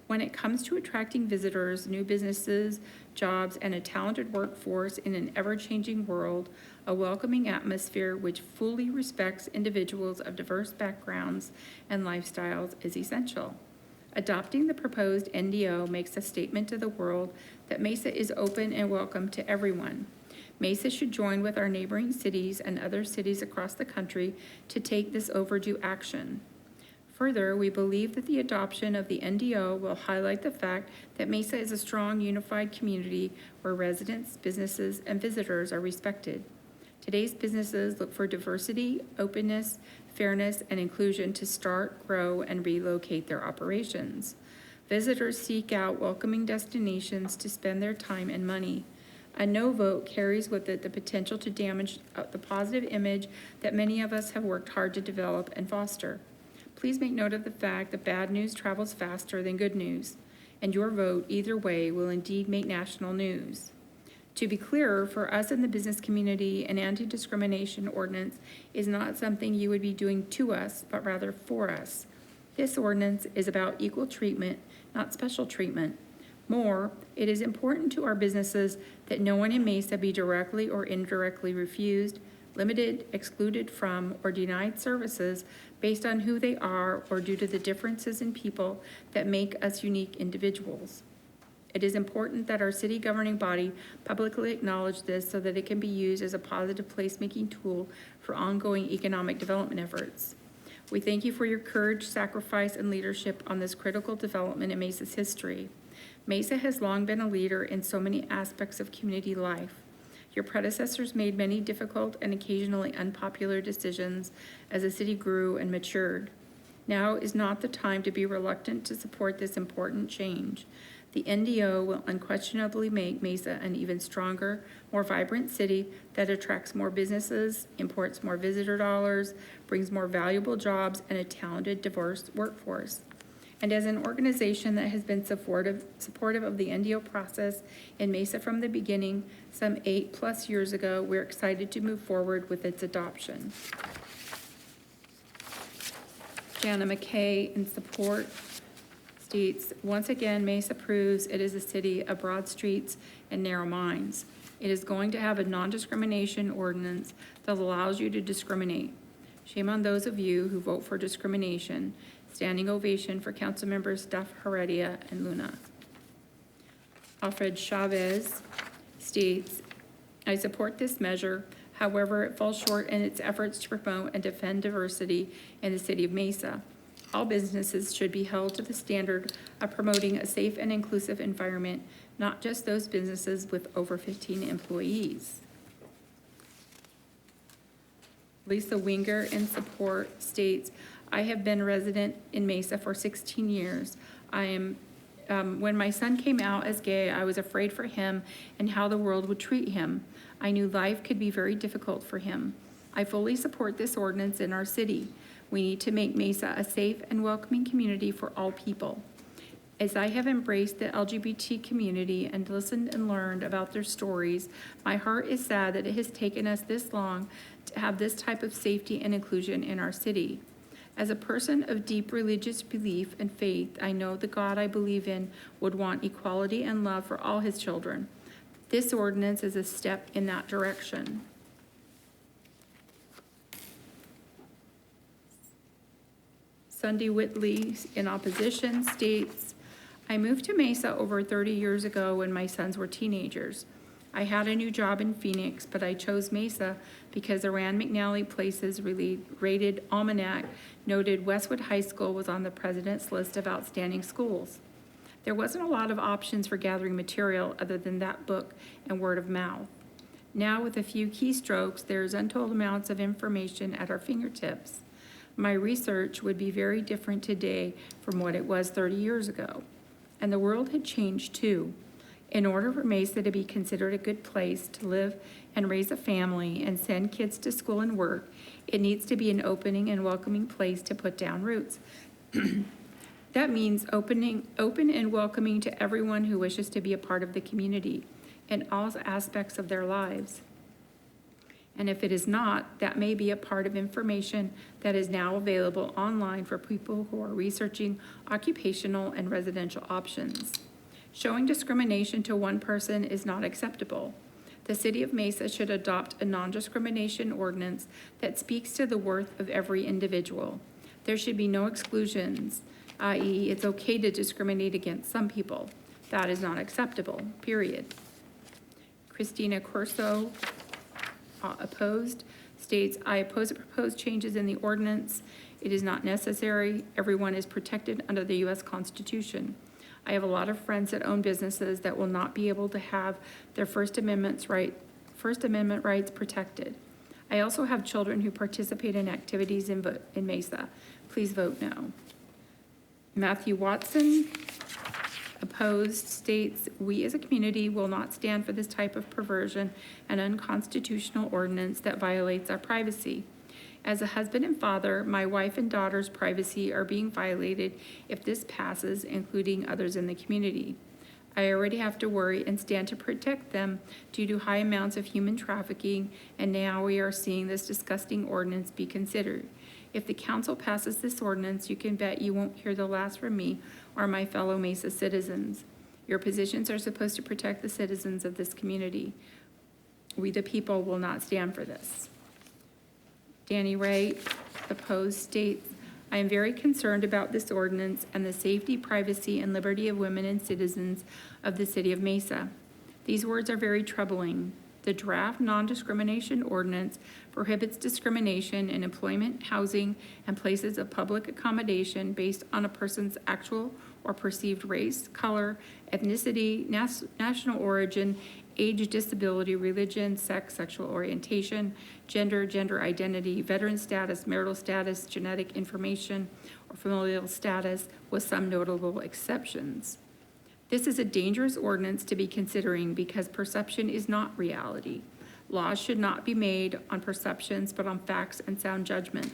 When it comes to attracting visitors, new businesses, jobs, and a talented workforce in an ever-changing world, a welcoming atmosphere which fully respects individuals of diverse backgrounds and lifestyles is essential. Adopting the proposed NDO makes a statement to the world that Mesa is open and welcome to everyone. Mesa should join with our neighboring cities and other cities across the country to take this overdue action. Further, we believe that the adoption of the NDO will highlight the fact that Mesa is a strong, unified community where residents, businesses, and visitors are respected. Today's businesses look for diversity, openness, fairness, and inclusion to start, grow, and relocate their operations. Visitors seek out welcoming destinations to spend their time and money. A no vote carries with it the potential to damage the positive image that many of us have worked hard to develop and foster. Please make note of the fact that bad news travels faster than good news, and your vote either way will indeed make national news. To be clear, for us in the business community, an anti-discrimination ordinance is not something you would be doing to us, but rather for us. This ordinance is about equal treatment, not special treatment. More, it is important to our businesses that no one in Mesa be directly or indirectly refused, limited, excluded from, or denied services based on who they are or due to the differences in people that make us unique individuals. It is important that our city governing body publicly acknowledge this so that it can be used as a positive placemaking tool for ongoing economic development efforts. We thank you for your courage, sacrifice, and leadership on this critical development in Mesa's history. Mesa has long been a leader in so many aspects of community life. Your predecessors made many difficult and occasionally unpopular decisions as the city grew and matured. Now is not the time to be reluctant to support this important change. The NDO will unquestionably make Mesa an even stronger, more vibrant city that attracts more businesses, imports more visitor dollars, brings more valuable jobs, and a talented, diverse workforce. And as an organization that has been supportive of the NDO process in Mesa from the beginning, some 8+ years ago, we're excited to move forward with its adoption. Jana McKay, in support, states, once again, Mesa proves it is a city of broad streets and narrow minds. It is going to have a non-discrimination ordinance that allows you to discriminate. Shame on those of you who vote for discrimination. Standing ovation for council members Duff, Heredia, and Luna. Alfred Chavez states, I support this measure. However, it falls short in its efforts to promote and defend diversity in the city of Mesa. All businesses should be held to the standard of promoting a safe and inclusive environment, not just those businesses with over 15 employees. Lisa Winger, in support, states, I have been a resident in Mesa for 16 years. I am When my son came out as gay, I was afraid for him and how the world would treat him. I knew life could be very difficult for him. I fully support this ordinance in our city. We need to make Mesa a safe and welcoming community for all people. As I have embraced the LGBT community and listened and learned about their stories, my heart is sad that it has taken us this long to have this type of safety and inclusion in our city. As a person of deep religious belief and faith, I know the God I believe in would want equality and love for all his children. This ordinance is a step in that direction. Sunday Whitley, in opposition, states, I moved to Mesa over 30 years ago when my sons were teenagers. I had a new job in Phoenix, but I chose Mesa because the Rand McNally Places rated almanac noted Westwood High School was on the president's list of outstanding schools. There wasn't a lot of options for gathering material other than that book and word of mouth. Now, with a few keystrokes, there's untold amounts of information at our fingertips. My research would be very different today from what it was 30 years ago. And the world had changed too. In order for Mesa to be considered a good place to live and raise a family and send kids to school and work, it needs to be an opening and welcoming place to put down roots. That means open and welcoming to everyone who wishes to be a part of the community in all aspects of their lives. And if it is not, that may be a part of information that is now available online for people who are researching occupational and residential options. Showing discrimination to one person is not acceptable. The City of Mesa should adopt a non-discrimination ordinance that speaks to the worth of every individual. There should be no exclusions, i.e., it's okay to discriminate against some people. That is not acceptable, period. Christina Corso, opposed, states, I oppose the proposed changes in the ordinance. It is not necessary. Everyone is protected under the U.S. Constitution. I have a lot of friends that own businesses that will not be able to have their First Amendment rights protected. I also have children who participate in activities in Mesa. Please vote no. Matthew Watson, opposed, states, we as a community will not stand for this type of perversion and unconstitutional ordinance that violates our privacy. As a husband and father, my wife and daughter's privacy are being violated if this passes, including others in the community. I already have to worry and stand to protect them due to high amounts of human trafficking, and now we are seeing this disgusting ordinance be considered. If the council passes this ordinance, you can bet you won't hear the last from me or my fellow Mesa citizens. Your positions are supposed to protect the citizens of this community. We, the people, will not stand for this. Danny Ray, opposed, states, I am very concerned about this ordinance and the safety, privacy, and liberty of women and citizens of the City of Mesa. These words are very troubling. The draft non-discrimination ordinance prohibits discrimination in employment, housing, and places of public accommodation based on a person's actual or perceived race, color, ethnicity, national origin, age, disability, religion, sex, sexual orientation, gender identity, veteran status, marital status, genetic information, or familial status, with some notable exceptions. This is a dangerous ordinance to be considering because perception is not reality. Laws should not be made on perceptions, but on facts and sound judgment.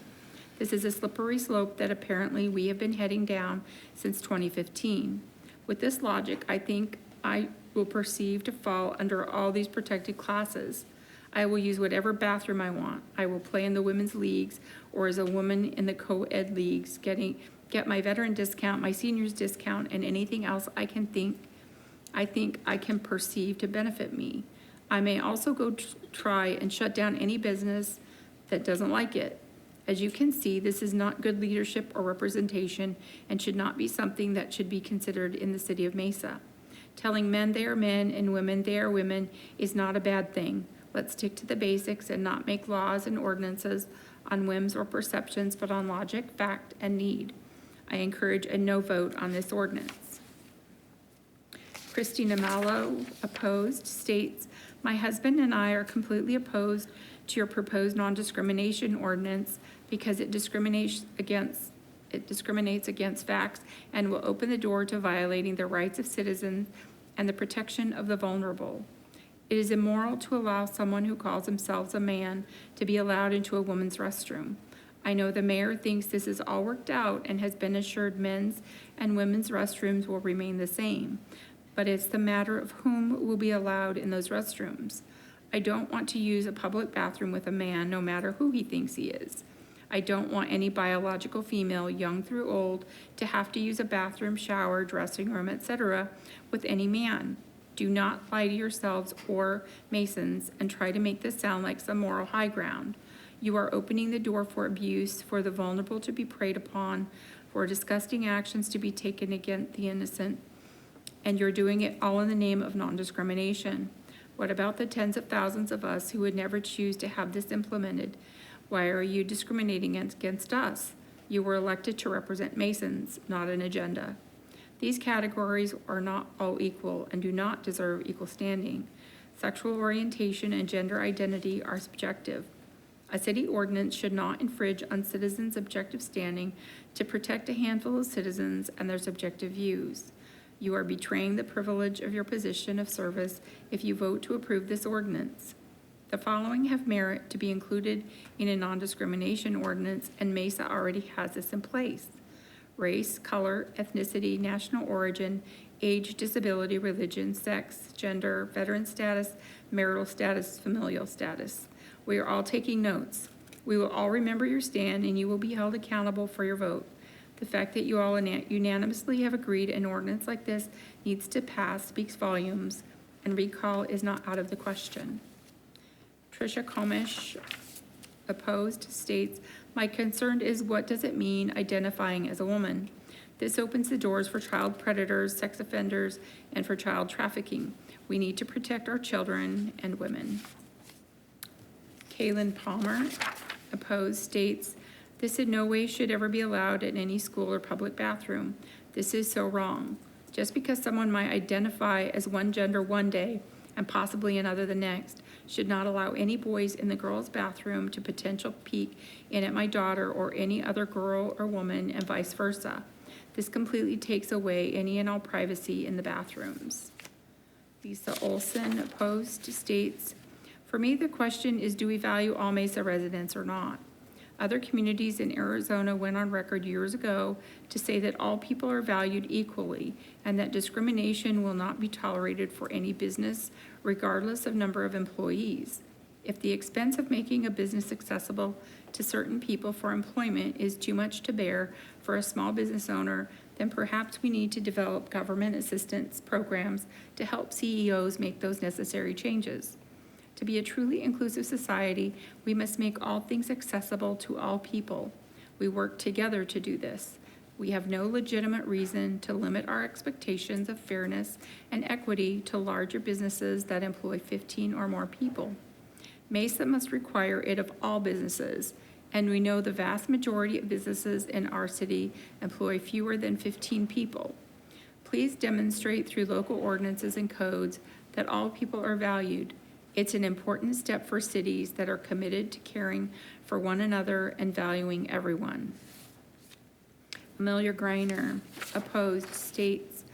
This is a slippery slope that apparently we have been heading down since 2015. With this logic, I think I will perceive to fall under all these protected classes. I will use whatever bathroom I want. I will play in the women's leagues or as a woman in the co-ed leagues, get my veteran discount, my seniors discount, and anything else I think I can perceive to benefit me. I may also go try and shut down any business that doesn't like it. As you can see, this is not good leadership or representation and should not be something that should be considered in the City of Mesa. Telling men they are men and women they are women is not a bad thing. Let's stick to the basics and not make laws and ordinances on whims or perceptions, but on logic, fact, and need. I encourage a no vote on this ordinance. Christina Mallow, opposed, states, my husband and I are completely opposed to your proposed non-discrimination ordinance because it discriminates against It discriminates against facts and will open the door to violating the rights of citizens and the protection of the vulnerable. It is immoral to allow someone who calls themselves a man to be allowed into a woman's restroom. I know the mayor thinks this is all worked out and has been assured men's and women's restrooms will remain the same, but it's the matter of whom will be allowed in those restrooms. I don't want to use a public bathroom with a man, no matter who he thinks he is. I don't want any biological female, young through old, to have to use a bathroom, shower, dressing room, etc. with any man. Do not lie to yourselves or Masons and try to make this sound like some moral high ground. You are opening the door for abuse, for the vulnerable to be preyed upon, for disgusting actions to be taken against the innocent, and you're doing it all in the name of non-discrimination. What about the tens of thousands of us who would never choose to have this implemented? Why are you discriminating against us? You were elected to represent Masons, not an agenda. These categories are not all equal and do not deserve equal standing. Sexual orientation and gender identity are subjective. A city ordinance should not infringe on citizens' objective standing to protect a handful of citizens and their subjective views. You are betraying the privilege of your position of service if you vote to approve this ordinance. The following have merit to be included in a non-discrimination ordinance, and Mesa already has this in place: race, color, ethnicity, national origin, age, disability, religion, sex, gender, veteran status, marital status, familial status. We are all taking notes. We will all remember your stand, and you will be held accountable for your vote. The fact that you all unanimously have agreed an ordinance like this needs to pass speaks volumes, and recall is not out of the question. Tricia Komish, opposed, states, my concern is, what does it mean identifying as a woman? This opens the doors for child predators, sex offenders, and for child trafficking. We need to protect our children and women. Kaylin Palmer, opposed, states, this in no way should ever be allowed in any school or public bathroom. This is so wrong. Just because someone might identify as one gender one day and possibly another the next, should not allow any boys in the girls' bathroom to potential peek in at my daughter or any other girl or woman, and vice versa. This completely takes away any and all privacy in the bathrooms. Lisa Olson, opposed, states, for me, the question is, do we value all Mesa residents or not? Other communities in Arizona went on record years ago to say that all people are valued equally and that discrimination will not be tolerated for any business, regardless of number of employees. If the expense of making a business accessible to certain people for employment is too much to bear for a small business owner, then perhaps we need to develop government assistance programs to help CEOs make those necessary changes. To be a truly inclusive society, we must make all things accessible to all people. We work together to do this. We have no legitimate reason to limit our expectations of fairness and equity to larger businesses that employ 15 or more people. Mesa must require it of all businesses, and we know the vast majority of businesses in our city employ fewer than 15 people. Please demonstrate through local ordinances and codes that all people are valued. It's an important step for cities that are committed to caring for one another and valuing everyone. Amelia Greiner, opposed, states,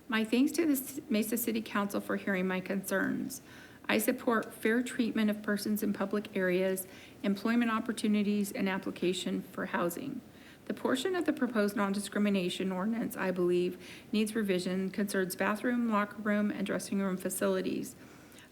my thanks to the Mesa City Council for hearing my concerns. I support fair treatment of persons in public areas, employment opportunities, and application for housing. The portion of the proposed non-discrimination ordinance, I believe, needs revision concerns bathroom, locker room, and dressing room facilities.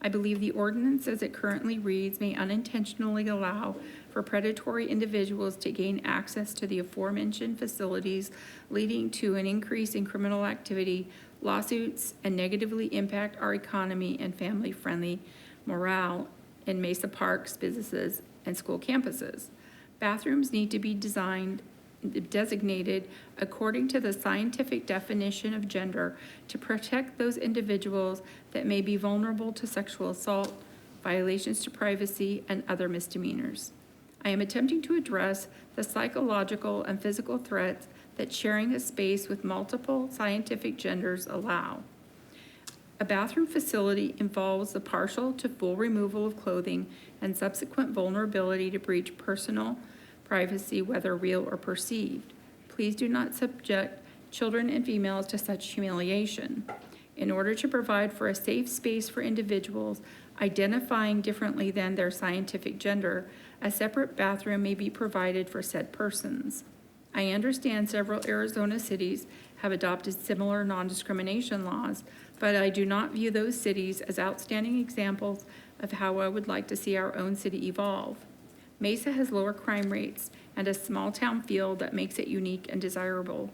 I believe the ordinance as it currently reads may unintentionally allow for predatory individuals to gain access to the aforementioned facilities, leading to an increase in criminal activity, lawsuits, and negatively impact our economy and family-friendly morale in Mesa parks, businesses, and school campuses. Bathrooms need to be designated according to the scientific definition of gender to protect those individuals that may be vulnerable to sexual assault, violations to privacy, and other misdemeanors. I am attempting to address the psychological and physical threats that sharing a space with multiple scientific genders allow. A bathroom facility involves the partial to full removal of clothing and subsequent vulnerability to breach personal privacy, whether real or perceived. Please do not subject children and females to such humiliation. In order to provide for a safe space for individuals identifying differently than their scientific gender, a separate bathroom may be provided for said persons. I understand several Arizona cities have adopted similar non-discrimination laws, but I do not view those cities as outstanding examples of how I would like to see our own city evolve. Mesa has lower crime rates and a small town feel that makes it unique and desirable.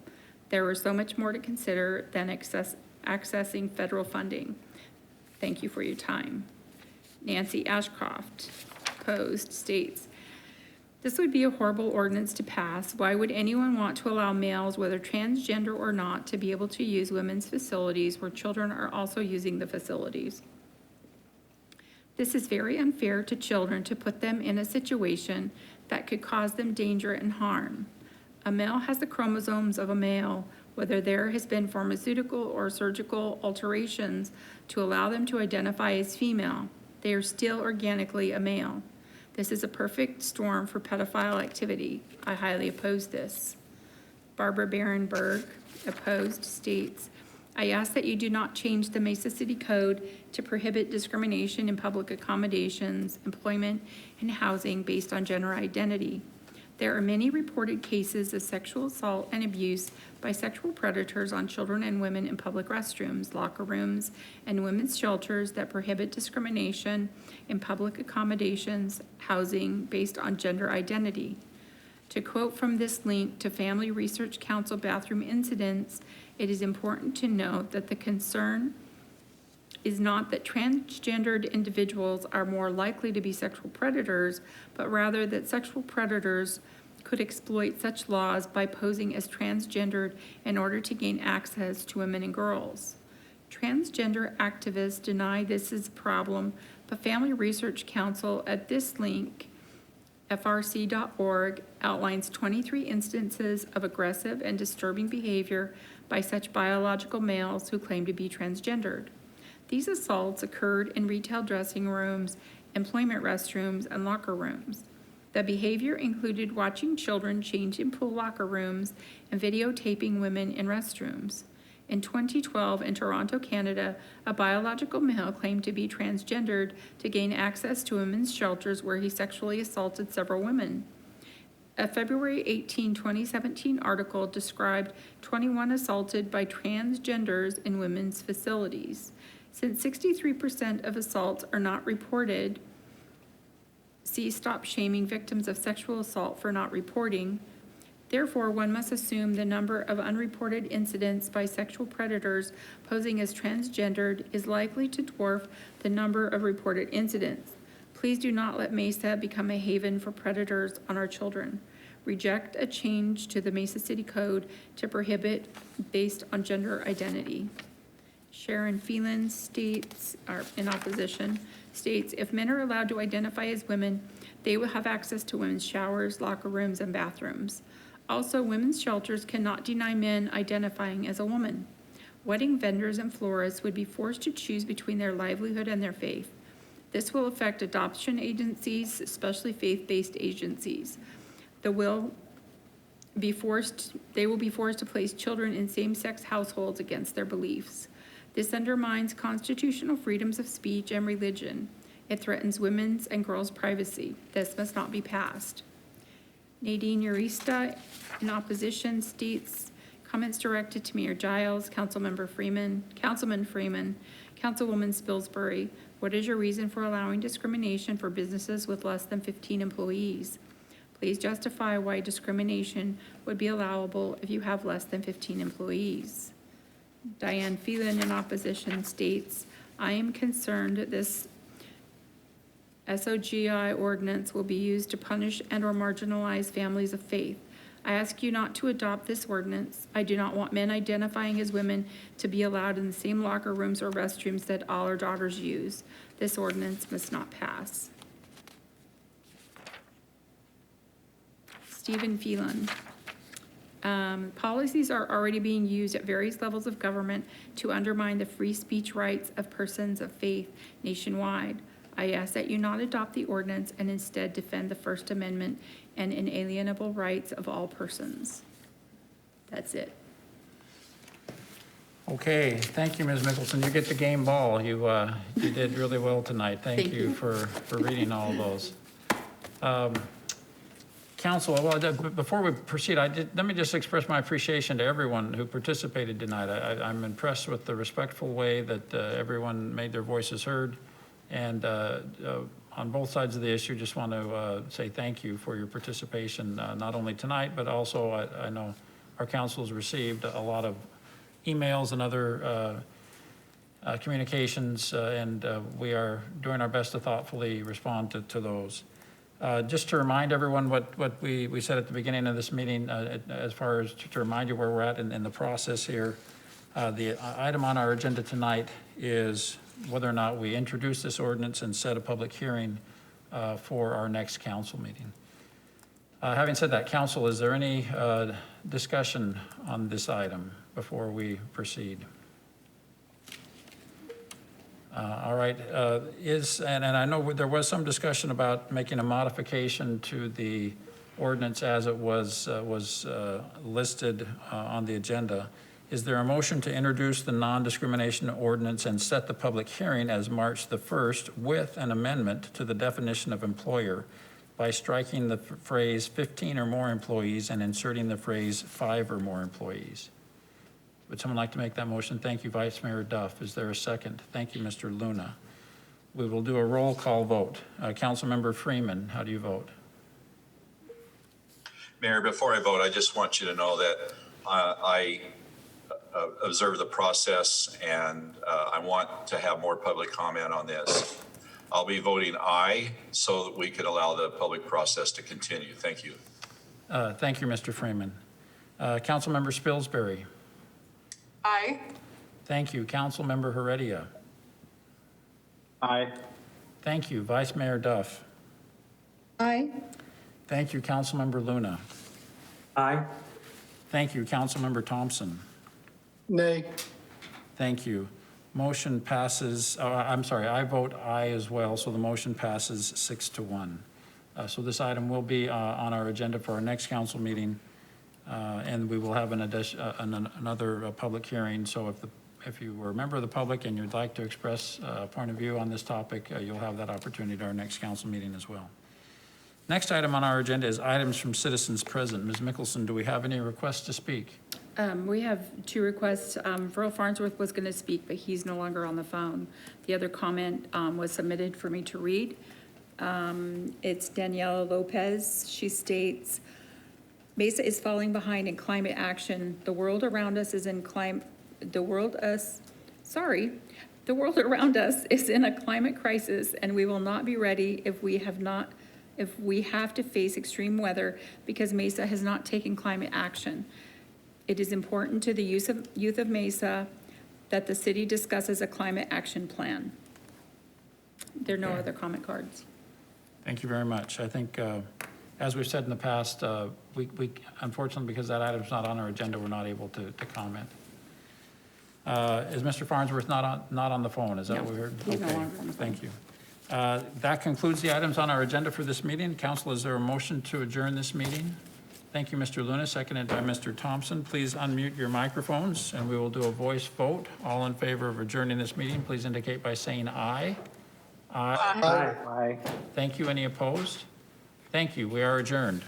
There is so much more to consider than accessing federal funding. Thank you for your time. Nancy Ashcroft, opposed, states, this would be a horrible ordinance to pass. Why would anyone want to allow males, whether transgender or not, to be able to use women's facilities where children are also using the facilities? This is very unfair to children to put them in a situation that could cause them danger and harm. A male has the chromosomes of a male, whether there has been pharmaceutical or surgical alterations to allow them to identify as female. They are still organically a male. This is a perfect storm for pedophile activity. I highly oppose this. Barbara Barenberg, opposed, states, I ask that you do not change the Mesa City Code to prohibit discrimination in public accommodations, employment, and housing based on gender identity. There are many reported cases of sexual assault and abuse by sexual predators on children and women in public restrooms, locker rooms, and women's shelters that prohibit discrimination in public accommodations, housing based on gender identity. To quote from this link to Family Research Council bathroom incidents, it is important to note that the concern is not that transgendered individuals are more likely to be sexual predators, but rather that sexual predators could exploit such laws by posing as transgendered in order to gain access to women and girls. Transgender activists deny this is a problem, but Family Research Council at this link, frc.org, outlines 23 instances of aggressive and disturbing behavior by such biological males who claim to be transgendered. These assaults occurred in retail dressing rooms, employment restrooms, and locker rooms. The behavior included watching children change in pool locker rooms and videotaping women in restrooms. In 2012, in Toronto, Canada, a biological male claimed to be transgendered to gain access to women's shelters where he sexually assaulted several women. A February 18, 2017 article described 21 assaulted by transgenders in women's facilities. Since 63% of assaults are not reported, see Stop Shaming Victims of Sexual Assault for not reporting. Therefore, one must assume the number of unreported incidents by sexual predators posing as transgendered is likely to dwarf the number of reported incidents. Please do not let Mesa become a haven for predators on our children. Reject a change to the Mesa City Code to prohibit based on gender identity. Sharon Phelan states, or in opposition, states, if men are allowed to identify as women, they will have access to women's showers, locker rooms, and bathrooms. Also, women's shelters cannot deny men identifying as a woman. Wedding vendors and florists would be forced to choose between their livelihood and their faith. This will affect adoption agencies, especially faith-based agencies. They will be forced to place children in same-sex households against their beliefs. This undermines constitutional freedoms of speech and religion. It threatens women's and girls' privacy. This must not be passed. Nadine Urista, in opposition, states, comments directed to Mayor Giles, Councilman Freeman, Councilwoman Spilsbury. What is your reason for allowing discrimination for businesses with less than 15 employees? Please justify why discrimination would be allowable if you have less than 15 employees. Diane Phelan, in opposition, states, I am concerned that this SOGI ordinance will be used to punish and or marginalize families of faith. I ask you not to adopt this ordinance. I do not want men identifying as women to be allowed in the same locker rooms or restrooms that all our daughters use. This ordinance must not pass. Stephen Phelan. Policies are already being used at various levels of government to undermine the free speech rights of persons of faith nationwide. I ask that you not adopt the ordinance and instead defend the First Amendment and inalienable rights of all persons. That's it. Okay, thank you, Ms. Mickelson. You get the game ball. You did really well tonight. Thank you for reading all of those. Council, well, before we proceed, let me just express my appreciation to everyone who participated tonight. I'm impressed with the respectful way that everyone made their voices heard. And on both sides of the issue, just want to say thank you for your participation, not only tonight, but also I know our council has received a lot of emails and other communications, and we are doing our best to thoughtfully respond to those. Just to remind everyone what we said at the beginning of this meeting, as far as to remind you where we're at in the process here, the item on our agenda tonight is whether or not we introduce this ordinance and set a public hearing for our next council meeting. Having said that, council, is there any discussion on this item before we proceed? All right, and I know there was some discussion about making a modification to the ordinance as it was listed on the agenda. Is there a motion to introduce the non-discrimination ordinance and set the public hearing as March the 1st with an amendment to the definition of employer by striking the phrase 15 or more employees and inserting the phrase 5 or more employees? Would someone like to make that motion? Thank you, Vice Mayor Duff. Is there a second? Thank you, Mr. Luna. We will do a roll call vote. Councilmember Freeman, how do you vote? Mayor, before I vote, I just want you to know that I observe the process, and I want to have more public comment on this. I'll be voting aye so that we can allow the public process to continue. Thank you. Thank you, Mr. Freeman. Councilmember Spilsbury. Aye. Thank you. Councilmember Heredia. Aye. Thank you. Vice Mayor Duff. Aye. Thank you. Councilmember Luna. Aye. Thank you. Councilmember Thompson. Nay. Thank you. Motion passes, I'm sorry, I vote aye as well, so the motion passes 6-1. So this item will be on our agenda for our next council meeting, and we will have another public hearing. So if you were a member of the public and you'd like to express a point of view on this topic, you'll have that opportunity at our next council meeting as well. Next item on our agenda is items from citizens present. Ms. Mickelson, do we have any requests to speak? We have two requests. Verl Farnsworth was going to speak, but he's no longer on the phone. The other comment was submitted for me to read. It's Daniela Lopez. She states, Mesa is falling behind in climate action. The world around us is in the world around us is in a climate crisis, and we will not be ready if we have to face extreme weather because Mesa has not taken climate action. It is important to the youth of Mesa that the city discusses a climate action plan. There are no other comment cards. Thank you very much. I think, as we've said in the past, we unfortunately, because that item's not on our agenda, we're not able to comment. Is Mr. Farnsworth not on the phone? Is that what we heard? He's no longer on the phone. Thank you. That concludes the items on our agenda for this meeting. Council, is there a motion to adjourn this meeting? Thank you, Mr. Luna, seconded by Mr. Thompson. Please unmute your microphones and we will do a voice vote. All in favor of adjourning this meeting, please indicate by saying aye. Aye. Aye. Aye. Thank you. Any opposed? Thank you. We are adjourned.